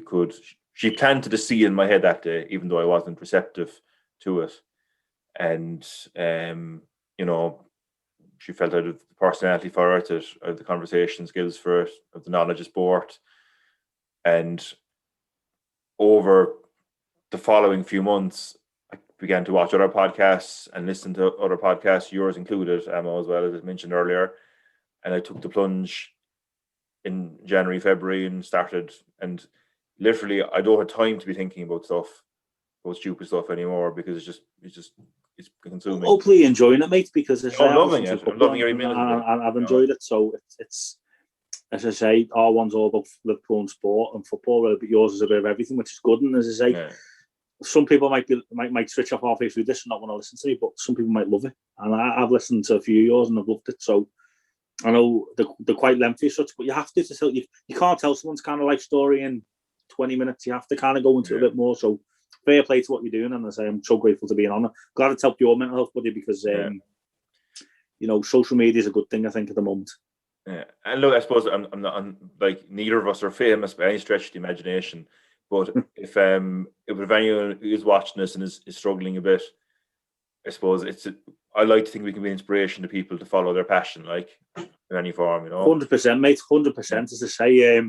she planted a seed in my head that day, even though I wasn't receptive to it. And, she felt out of the personality for it, out of the conversation skills for it, of the knowledge of sport. And over the following few months, I began to watch other podcasts and listen to other podcasts, yours included, Amo, as well, as I mentioned earlier. And I took the plunge in January, February, and started. And literally, I don't have time to be thinking about stupid stuff anymore, because it's consuming. Hopefully enjoying it, mate, because I'm loving it. I'm loving every minute. I've enjoyed it. So it's as I say, our one's all about Liverpool and sport and football, really, but yours is a bit of everything, which is good. And as I say, some people might switch off halfway through this and not want to listen to me, but some people might love it. And I've listened to a few of yours and I've loved it. So I know they're quite lengthy as such, but you have to tell you can't tell someone's kind of life story in 20 minutes. You have to kind of go into it a bit more. So fair play to what you're doing, and as I say, I'm so grateful to be on it. Glad it's helped your mental health, buddy, because social media is a good thing, I think, at the moment. Yeah, and look, I suppose I'm not neither of us are famous by any stretch of the imagination, but if anyone is watching this and is struggling a bit, I suppose I like to think we can be an inspiration to people to follow their passion, in any form, 100%, mate, 100%. As I say,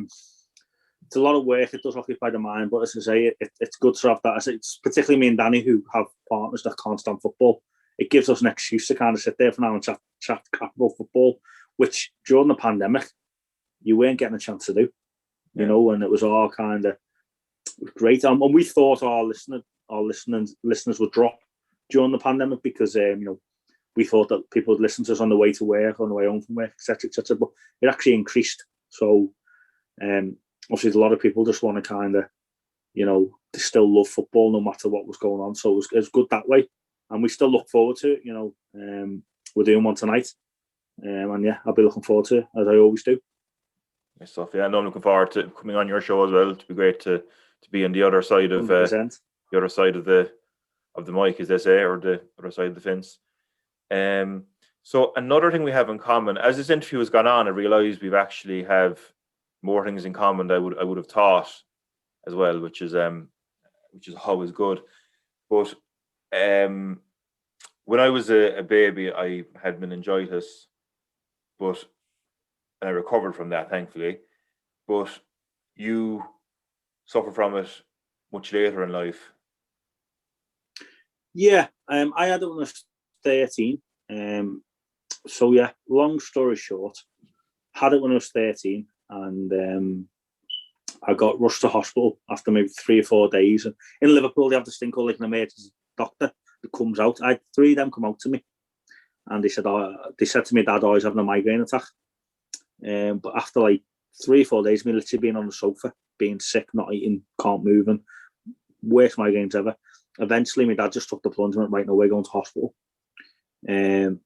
it's a lot of work. It does occupy the mind, but as I say, it's good to have that. It's particularly me and Danny, who have partners that can't stand football. It gives us an excuse to kind of sit there for now and chat about football, which during the pandemic you weren't getting a chance to do, and it was all kind of great. And we thought our listeners would drop during the pandemic, because we thought that people would listen to us on the way to work, on the way home from work, etc., etc. But it actually increased. So obviously, a lot of people just want to kind of, they still love football no matter what was going on. So it was good that way, and we still look forward to it. We're doing one tonight. And yeah, I'll be looking forward to it, as I always do. Nice stuff. Yeah, I'm looking forward to coming on your show as well. It'd be great to be on the other side of the mic, as they say, or the other side of the fence. So another thing we have in common, as this interview has gone on, I realised we've actually have more things in common than I would have thought as well, which is always good. But when I was a baby, I had meningitis. And I recovered from that, thankfully. But you suffer from it much later in life. Yeah, I had it when I was 13. So yeah, long story short, had it when I was 13, and I got rushed to hospital after maybe 3 or 4 days. And in Liverpool, they have this thing called like an emergency doctor that comes out. I had 3 of them come out to me, and they said to me, Dad, always having a migraine attack. But after like 3 or 4 days, me literally being on the sofa, being sick, not eating, can't move, and worst migraines ever. Eventually, my dad just took the plunge and went, right, no, we're going to hospital. Can't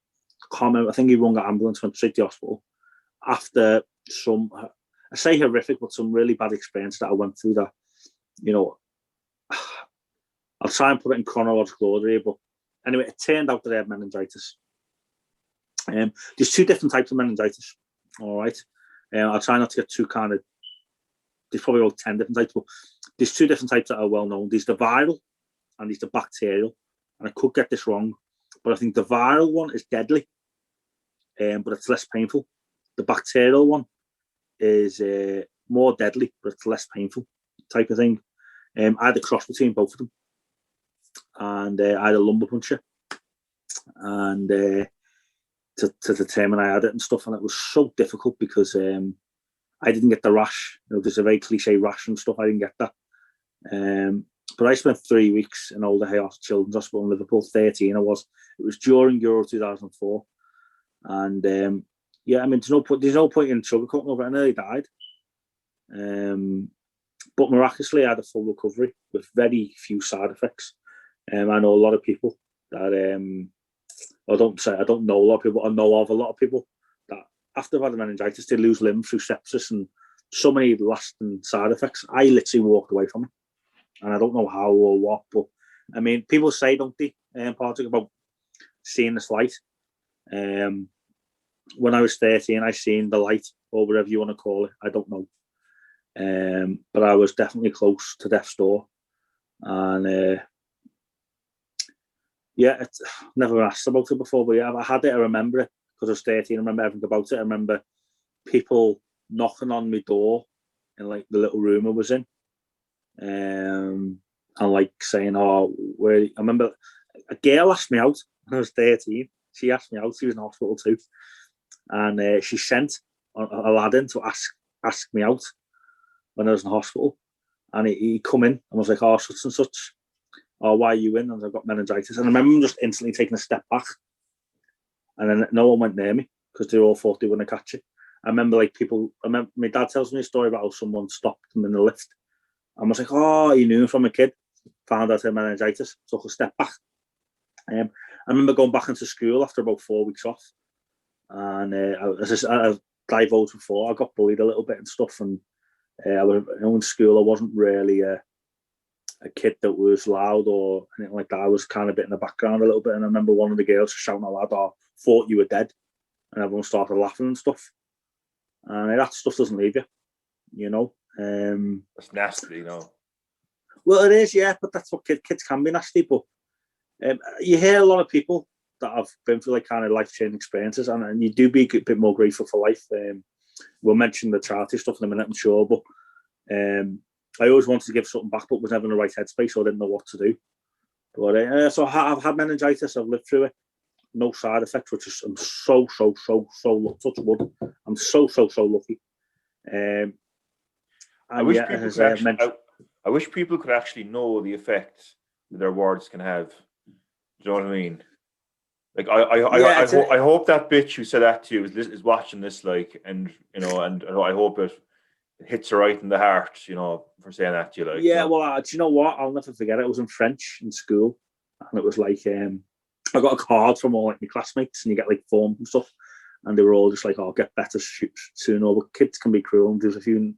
remember, I think he rung an ambulance, went straight to the hospital. After some, I say horrific, but some really bad experience that I went through that, you know, I'll try and put it in chronological order here, but anyway, it turned out that I had meningitis. There's 2 different types of meningitis, all right? I'll try not to get too kind of, there's probably about 10 different types, but there's 2 different types that are well known. There's the viral and there's the bacterial. And I could get this wrong, but I think the viral one is deadly, but it's less painful. The bacterial one is more deadly, but it's less painful type of thing. I had a cross between both of them. And I had a lumbar puncture. And to determine I had it and stuff, and it was so difficult because I didn't get the rash. You know, there's a very cliche rash and stuff. I didn't get that. But I spent 3 weeks in Older Hay Children's Hospital in Liverpool. 13 I was. It was during Euro 2004, and yeah, I mean, there's no point in sugarcoating over it. I nearly died, but miraculously, I had a full recovery with very few side effects. I know a lot of people that I don't know a lot of people. I know of a lot of people that after they've had meningitis, they lose limbs through sepsis and so many lasting side effects. I literally walked away from it, and I don't know how or what. But I mean, people say, don't they, Patrick, about seeing this light. When I was 13, I seen the light, or whatever you want to call it. I don't know, but I was definitely close to death's door, and yeah, it's never been asked about it before, but yeah, I had it. I remember it because I was 13. I remember everything about it. I remember people knocking on my door in like the little room I was in, and like saying, "Oh, where?" I remember a girl asked me out when I was 13. She asked me out. She was in hospital too, and she sent a lad in to ask me out when I was in hospital, and he come in and was like, "Oh, such and such. Oh, why are you in?" And I got meningitis. And I remember him just instantly taking a step back. And then no one went near me because they all thought they wouldn't catch it. I remember my dad tells me a story about how someone stopped him in the lift. I was like, oh, he knew him from a kid. Found out he had meningitis, took a step back. I remember going back into school after about 4 weeks off. And as I divulged before, I got bullied a little bit and stuff. And in school, I wasn't really a kid that was loud or anything like that. I was kind of a bit in the background a little bit. And I remember one of the girls shouting out loud, "Oh, thought you were dead." And everyone started laughing and stuff. And that stuff doesn't leave you, you know. It's nasty, you know. Well, it is, yeah, but that's what kids can be nasty. But you hear a lot of people that have been through like kind of life-changing experiences, and you do be a bit more grateful for life. We'll mention the charity stuff in a minute, I'm sure, but I always wanted to give something back, but was never in the right headspace, so I didn't know what to do. But so I've had meningitis. I've lived through it. No side effects, which is I'm so touch wood. I'm so lucky. I wish people could actually know the effect that their words can have. Do you know what I mean? Like I hope that bitch who said that to you is watching this, like, and you know, and I hope it hits her right in the heart, you know, for saying that to you, like. Yeah, you know? well, do you know what? I'll never forget it. It was in French in school, and it was like I got a card from all like my classmates, and you get like forms and stuff, and they were all just like, "Oh, get better soon." Or kids can be cruel, and there's a few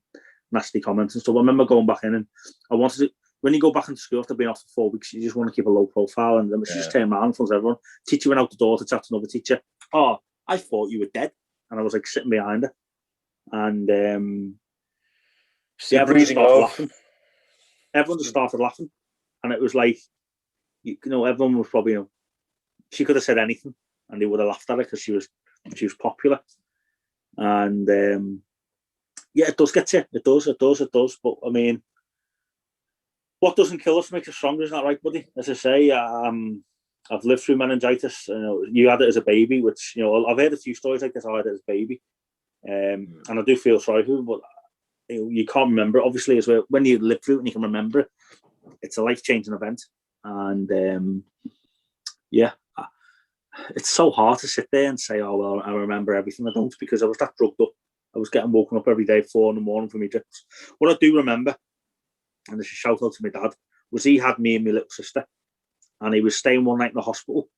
nasty comments and stuff. I remember going back in, and I wanted to. When you go back into school after being off for 4 weeks, you just want to keep a low profile, and then she just turned around in front of everyone. Teacher went out the door to chat to another teacher. "Oh, I thought you were dead," and I was like sitting behind her, and everyone just started laughing. Everyone just started laughing, and it was like, you know, everyone was probably, you know, she could have said anything, and they would have laughed at her because she was popular, and yeah, it does get to you. It does. But I mean, what doesn't kill us makes us stronger, isn't that right, buddy? As I say, I've lived through meningitis. You know, you had it as a baby, which, you know, I've heard a few stories like this. I had it as a baby, and I do feel sorry for them, but you can't remember it, obviously, as well. When you live through it and you can remember it, it's a life-changing event. And it's so hard to sit there and say, oh, well, I remember everything. I don't, because I was that drugged up. I was getting woken up every day at 4 a.m. for me drips. What I do remember, and this is a shout out to my dad, was he had me and my little sister, and he was staying one night in the hospital,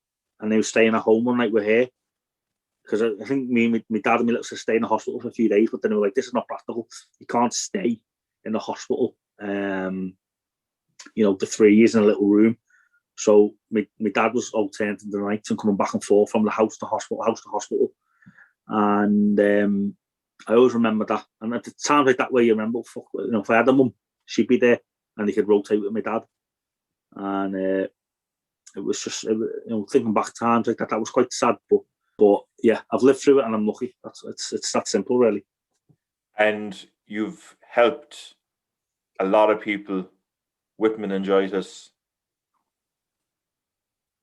and he was staying at home one night with her, because I think me and my dad and my little sister stayed in the hospital for a few days, but then they were like, this is not practical. You can't stay in the hospital, the 3 years in a little room. So my dad was alternating the nights and coming back and forth from the house to hospital. And I always remember that. And at the times like that where you remember, if I had a mum, she'd be there and they could rotate with my dad. And it was just, thinking back times like that, that was quite sad. But yeah, I've lived through it and I'm lucky. It's that simple, really. And you've helped a lot of people with meningitis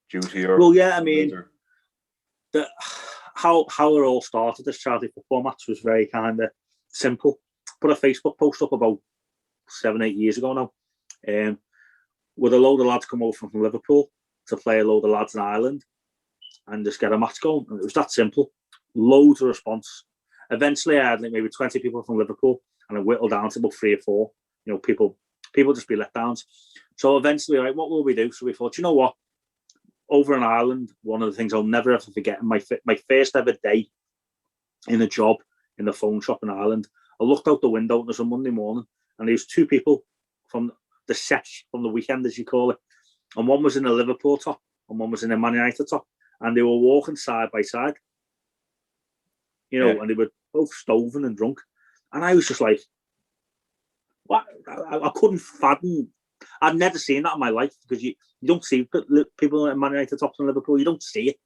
due to your... Well, yeah, I mean, how it all started, this charity football match, was very kind of simple. Put a Facebook post up about 7-8 years ago now, with a load of lads come over from Liverpool to play a load of lads in Ireland and just get a match going. And it was that simple. Loads of response. Eventually, I had like maybe 20 people from Liverpool, and I whittled down to about 3 or 4. People just be let down. So eventually, right, what will we do? So we thought, you know what? Over in Ireland, one of the things I'll never ever forget, my first ever day in a job in the phone shop in Ireland, I looked out the window, and it was a Monday morning, and there was 2 people from the sesh, from the weekend, as you call it, and one was in a Liverpool top, and one was in a Meningitis top, and they were walking side by side, and they were both stoven and drunk, and I was just like, what? I couldn't fathom. I'd never seen that in my life, because you don't see people in Meningitis tops in Liverpool. You don't see it,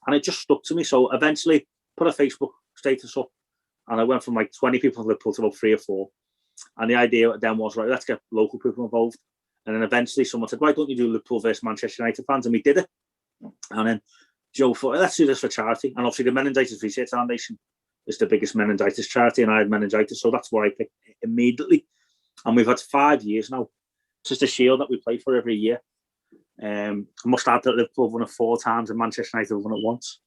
and it just stuck to me. So eventually, put a Facebook status up, and I went from like 20 people in Liverpool to about 3 or 4. And the idea then was, right, let's get local people involved. And then eventually someone said, why don't you do Liverpool versus Manchester United fans? And we did it. And then Joe thought, let's do this for charity. And obviously the Meningitis Research Foundation is the biggest meningitis charity, and I had meningitis, so that's what I picked immediately. And we've had 5 years now. It's just a shield that we play for every year. I must add that Liverpool won it 4 times and Manchester United won it once.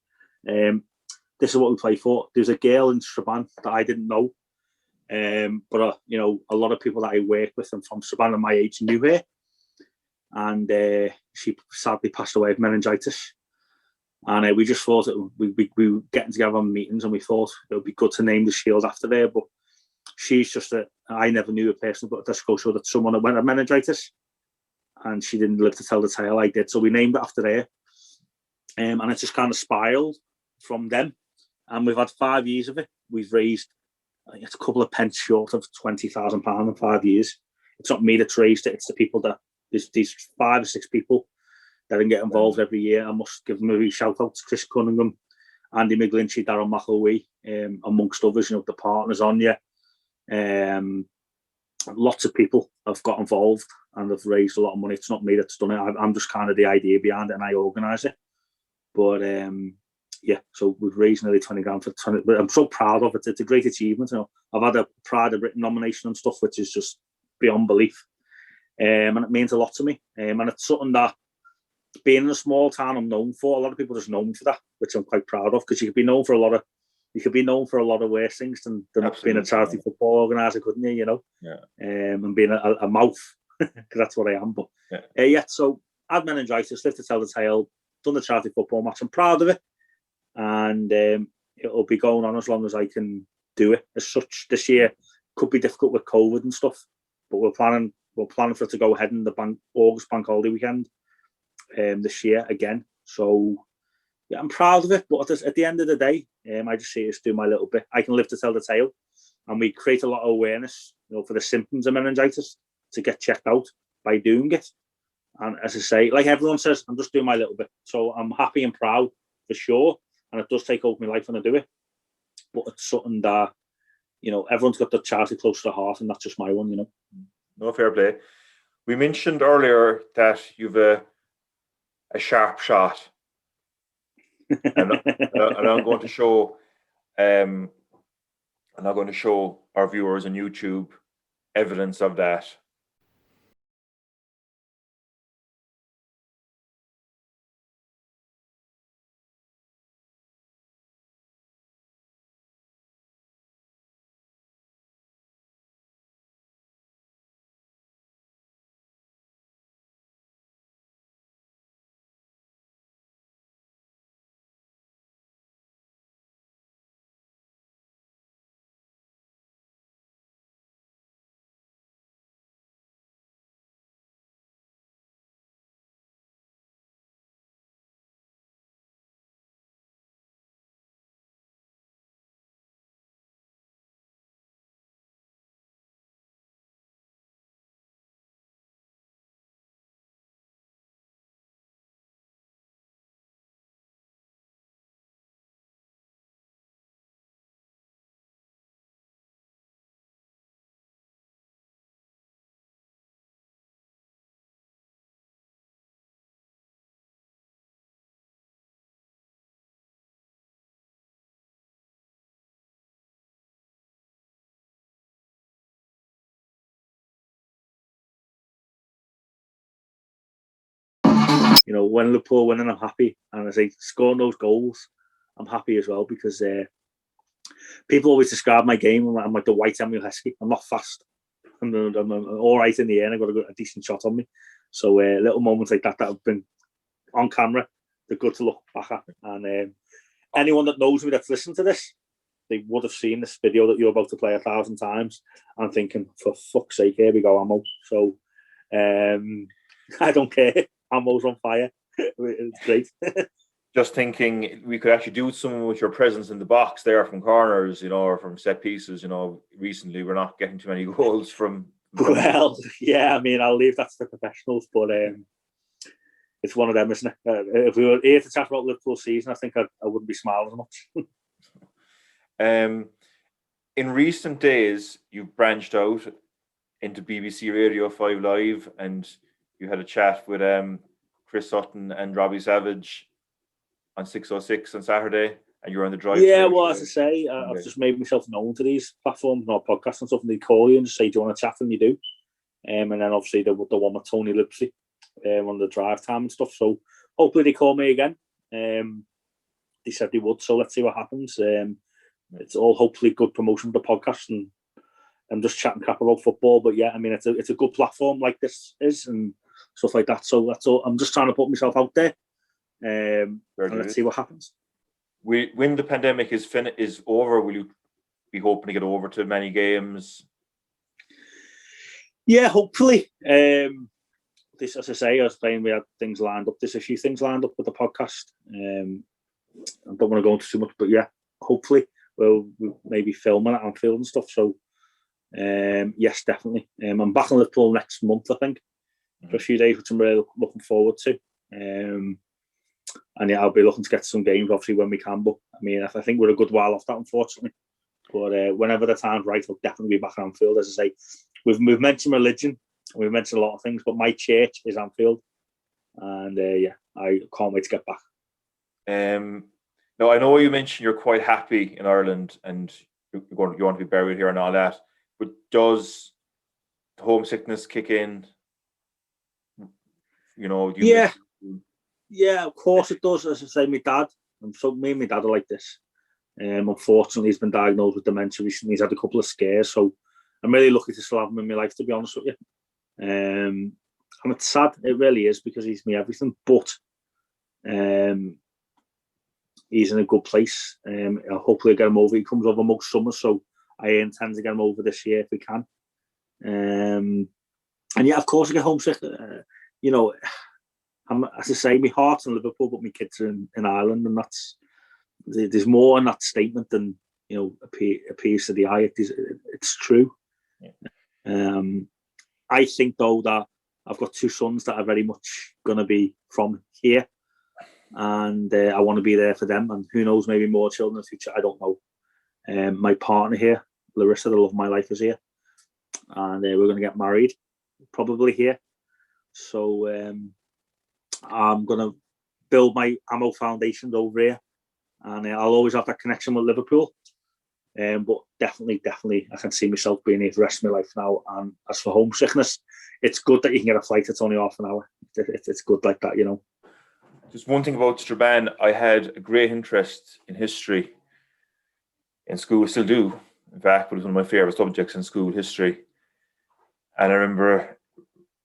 This is what we play for. There's a girl in Strabane that I didn't know, but a lot of people that I work with and from Strabane and my age knew her, and she sadly passed away of meningitis. And we just thought that we were getting together on meetings, and we thought it would be good to name the shield after her. But she's just I never knew a person, but this goes show that someone that went with meningitis, and she didn't live to tell the tale. I did, so we named it after her, and it just kind of spiraled from them. And we've had 5 years of it. We've raised, I think it's a couple of pence short of £20,000 in 5 years. It's not me that's raised it; it's the people that there's these 5 or 6 people that can get involved every year. I must give them a shout out to Chris Cunningham, Andy McGlinchey, Darren McElwee, amongst others. The partners on you. Lots of people have got involved and have raised a lot of money. It's not me that's done it. I'm just kind of the idea behind it, and I organise it. But so we've raised nearly 20 grand for 20. But I'm so proud of it. It's a great achievement. I've had a Pride of Britain nomination and stuff, which is just beyond belief. And it means a lot to me. And it's something that, being in a small town, I'm known for. A lot of people just know me for that, which I'm quite proud of, because you could be known for a lot of worse things than being a charity football organiser, couldn't you? Yeah. And being a mouth, because that's what I am. But so I had meningitis, lived to tell the tale, done the charity football match. I'm proud of it, and it'll be going on as long as I can do it. As such, this year could be difficult with COVID and stuff, but we're planning for it to go ahead in the August bank holiday weekend this year again. So yeah, I'm proud of it, but at the end of the day, I just see it as do my little bit. I can live to tell the tale, and we create a lot of awareness, for the symptoms of meningitis to get checked out by doing it. And as I say, like everyone says, I'm just doing my little bit. So I'm happy and proud for sure, and it does take over my life when I do it. But it's something that everyone's got the charity close to the heart, and that's just my one. No, fair play. We mentioned earlier that you've a sharp shot. And I'm going to show I'm not going to show our viewers on YouTube evidence of that. You know, when Liverpool winning, I'm happy, and as I scoring those goals, I'm happy as well because people always describe my game. I'm like the white Emil Heskey. I'm not fast. I'm all right in the air. And I got a decent shot on me. So little moments like that have been on camera, they're good to look back at. And anyone that knows me that's listened to this, they would have seen this video that you're about to play 1,000 times. I'm thinking, for fuck's sake, here we go, Amo. So I don't care. Amo's on fire. It's great. Just thinking we could actually do something with your presence in the box there from corners, you know, or from set pieces. You know, recently we're not getting too many goals from. Well, yeah, I mean, I'll leave that to the professionals, but it's one of them, isn't it? If we were here to chat about Liverpool season, I think I wouldn't be smiling as much. In recent days, you've branched out into BBC Radio 5 Live, and you had a chat with Chris Sutton and Robbie Savage on 606 on Saturday, and you were on the drive. Yeah, well, as I say, I've just made myself known to these platforms, not podcasts and stuff, and they call you and just say, do you want to chat? And you do. And then obviously the one with Tony Lipsy on the drive time and stuff. So hopefully they call me again. They said they would, so let's see what happens. It's all hopefully good promotion for the podcast, and I'm just chatting crap about football. But yeah, I mean, it's a good platform like this is and stuff like that. So that's all. I'm just trying to put myself out there, and let's see what happens. When the pandemic is over, will you be hoping to get over to many games? Yeah, hopefully. This, as I say, I was saying we had things lined up. There's a few things lined up with the podcast. I don't want to go into too much, but yeah, hopefully we'll maybe filming at Anfield and stuff. So yes, definitely. I'm back in Liverpool next month, I think, for a few days, which I'm really looking forward to. And yeah, I'll be looking to get some games, obviously, when we can. But I mean, I think we're a good while off that, unfortunately. But whenever the time's right, I'll definitely be back at Anfield. As I say, we've mentioned religion, we've mentioned a lot of things, but my church is Anfield, and yeah, I can't wait to get back. Now, I know you mentioned you're quite happy in Ireland, and you want to be buried here and all that. But does homesickness kick in? You know, yeah, of course it does. As I say, me and my dad are like this. Unfortunately, he's been diagnosed with dementia recently. He's had a couple of scares, so I'm really lucky to still have him in my life, to be honest with you. And it's sad, it really is, because he's me everything. But he's in a good place. I'll hopefully get him over. He comes over most summers, so I intend to get him over this year if we can. And yeah, of course, I get homesick. You know, as I say, my heart's in Liverpool, but my kids are in Ireland, and there's more in that statement than, you know, appears to the eye. It's true. Yeah. I think though that I've got two sons that are very much going to be from here, and I want to be there for them. And who knows, maybe more children in the future. I don't know. My partner here, Larissa, the love of my life, is here, and we're going to get married probably here. So I'm going to build my Amo foundations over here, and I'll always have that connection with Liverpool. But definitely, I can see myself being here for the rest of my life now. And as for homesickness, it's good that you can get a flight that's only half an hour. It's good like that, you know. Just one thing about Strabane, I had a great interest in history in school, still do, in fact, but it was one of my favourite subjects in school, history. And I remember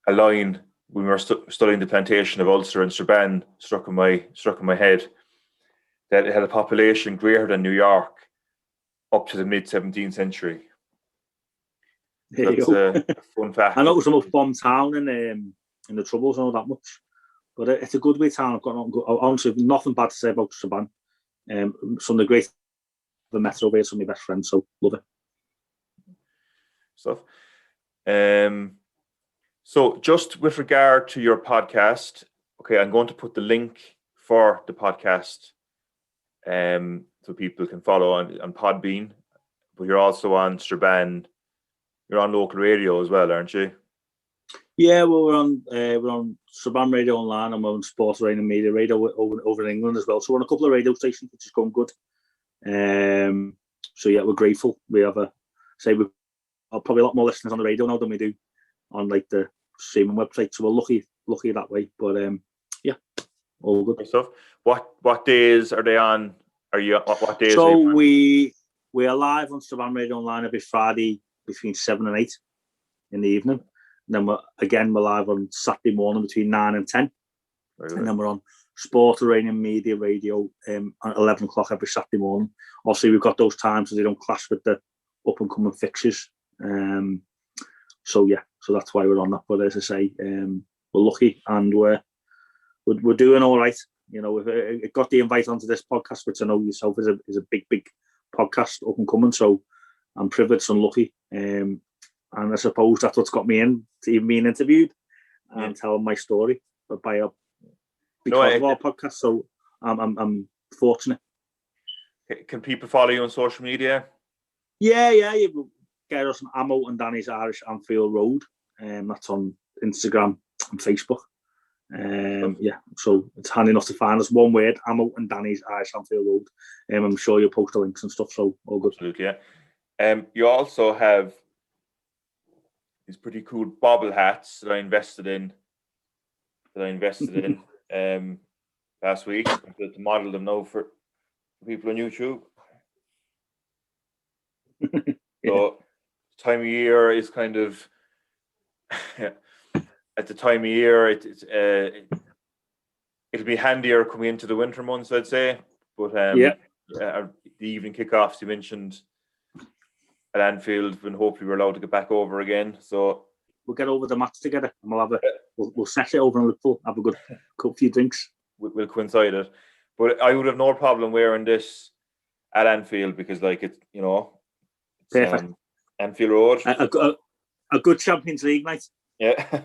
a line when we were studying the plantation of Ulster and Strabane struck in my head, that it had a population greater than New York up to the mid-17th century. That's a fun fact. I know it was the most bombed town in the Troubles, I know that much. But it's a good way town. I've got honestly nothing bad to say about Strabane. Some of the great the metro base, some of my best friends, so love it. Stuff. So just with regard to your podcast, okay, I'm going to put the link for the podcast so people can follow on Podbean, but you're also on Strabane. You're on local radio as well, aren't you? Yeah, well, we're on Strabane Radio Online, and we're on Sports Radio and Media Radio over in England as well. So we're on a couple of radio stations, which is going good. So yeah, we're grateful. We have we've probably a lot more listeners on the radio now than we do on like the streaming website. So we're lucky that way. But yeah, all good stuff. What days are they on? Are you what days? So we are live on Strabane Radio Online every Friday between 7 and 8 in the evening. And then we're live on Saturday morning between 9 and 10. And then we're on Sport Radio and Media Radio at 11 o'clock every Saturday morning. Obviously, we've got those times so they don't clash with the up and coming fixtures. So that's why we're on that. But as I say, we're lucky and we're doing all right. You know, we've got the invite onto this podcast, which I know yourself is a big podcast up and coming. So I'm privileged and lucky. And I suppose that's what's got me in to even being interviewed and telling my story because of our podcast. So I'm fortunate. Can people follow you on social media? Yeah. You get us on Amo and Danny's Irish Anfield Road. That's on Instagram and Facebook. So it's handy enough to find us. One word, Amo and Danny's Irish Anfield Road. I'm sure you'll post the links and stuff. So all good. Absolutely, yeah. You also have these pretty cool bobble hats that I invested in last week. I'm going to model them now for people on YouTube. So time of year is kind of at the time of year it'll be handier coming into the winter months, I'd say. But the evening kickoffs you mentioned at Anfield, when hopefully we're allowed to get back over again. So we'll get over the match together and we'll set it over in Liverpool, have a good few drinks. We'll coincide it. But I would have no problem wearing this at Anfield because it's perfect. Anfield Road. A good Champions League night. Yeah.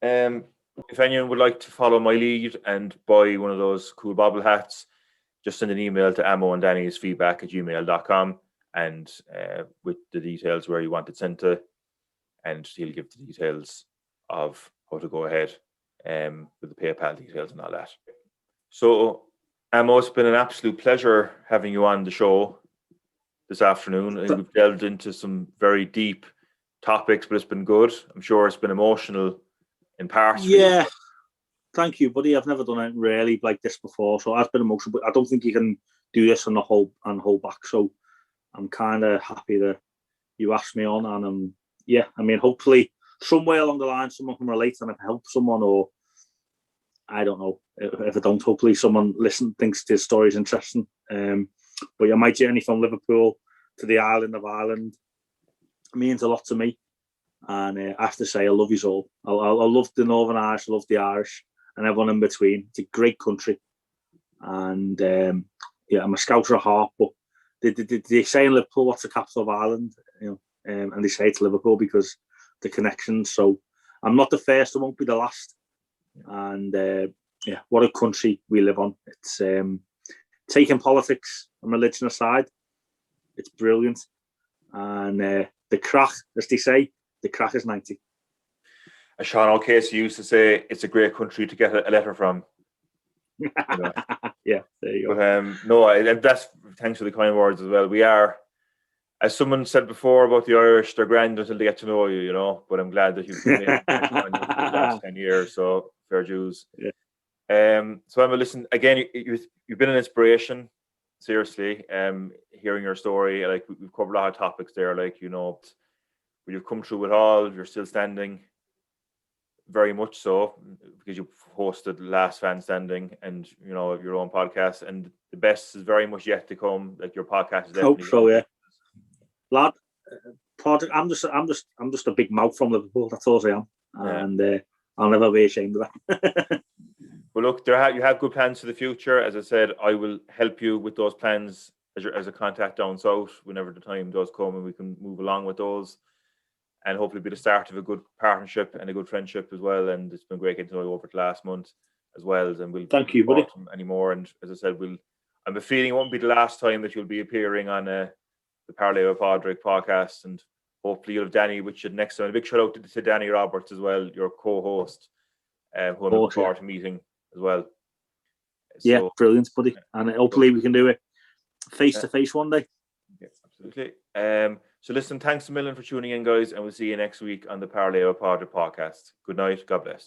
If anyone would like to follow my lead and buy one of those cool bobble hats, just send an email to Amo and Danny's feedback@gmail.com and with the details where you want it sent to, and he'll give the details of how to go ahead with the PayPal details and all that. So, Amo, it's been an absolute pleasure having you on the show this afternoon. I think we've delved into some very deep topics, but it's been good. I'm sure it's been emotional in parts. Yeah. Thank you, buddy. I've never done it really like this before, so I've been emotional, but I don't think you can do this on the whole back. So I'm kind of happy that you asked me on, and hopefully somewhere along the line someone can relate and help someone, or I don't know. If I don't, hopefully someone thinks this story is interesting. But yeah, my journey from Liverpool to the island of Ireland means a lot to me, and I have to say I love you all. I love the Northern Irish, I love the Irish, and everyone in between. It's a great country, and I'm a Scouser at heart. But they say in Liverpool, "What's the capital of Ireland?" And they say it's Liverpool because the connection. So I'm not the first, I won't be the last. And what a country we live on. It's taking politics and religion aside, it's brilliant. And the crack, as they say, the crack is 90. As Sean O'Casey used to say, it's a great country to get a letter from. Yeah, there you go. But no, that's thanks for the kind words as well. We are, as someone said before about the Irish, they're grand until they get to know you, But I'm glad that you've been in the last 10 years, so fair dues. Yeah. So Emma, listen, again, you've been an inspiration, seriously. Hearing your story, like we've covered a lot of topics there, like, you've come through it all, you're still standing, very much so, because you hosted Last Fan Standing and, your own podcast, and the best is very much yet to come. Like, your podcast is definitely... Hope so, yeah. Lad, I'm just a big mouth from Liverpool, that's all I am. And I'll never be ashamed of that. Well, look, you have good plans for the future. As I said, I will help you with those plans as a contact down south whenever the time does come, and we can move along with those, and hopefully be the start of a good partnership and a good friendship as well. And it's been great getting to know you over the last month as well. And we'll thank you, buddy. Anymore. And as I said, I'm a feeling it won't be the last time that you'll be appearing on the Parlay with Podrick podcast, and hopefully you'll have Danny with you next time. A big shout out to Danny Roberts as well, your co-host, who I'm looking forward to meeting as well. Yeah, brilliant, buddy. And hopefully we can do it face to face one day. Yeah, absolutely. So listen, thanks a million for tuning in, guys, and we'll see you next week on the Parlay with Podrick podcast. Good night. God bless.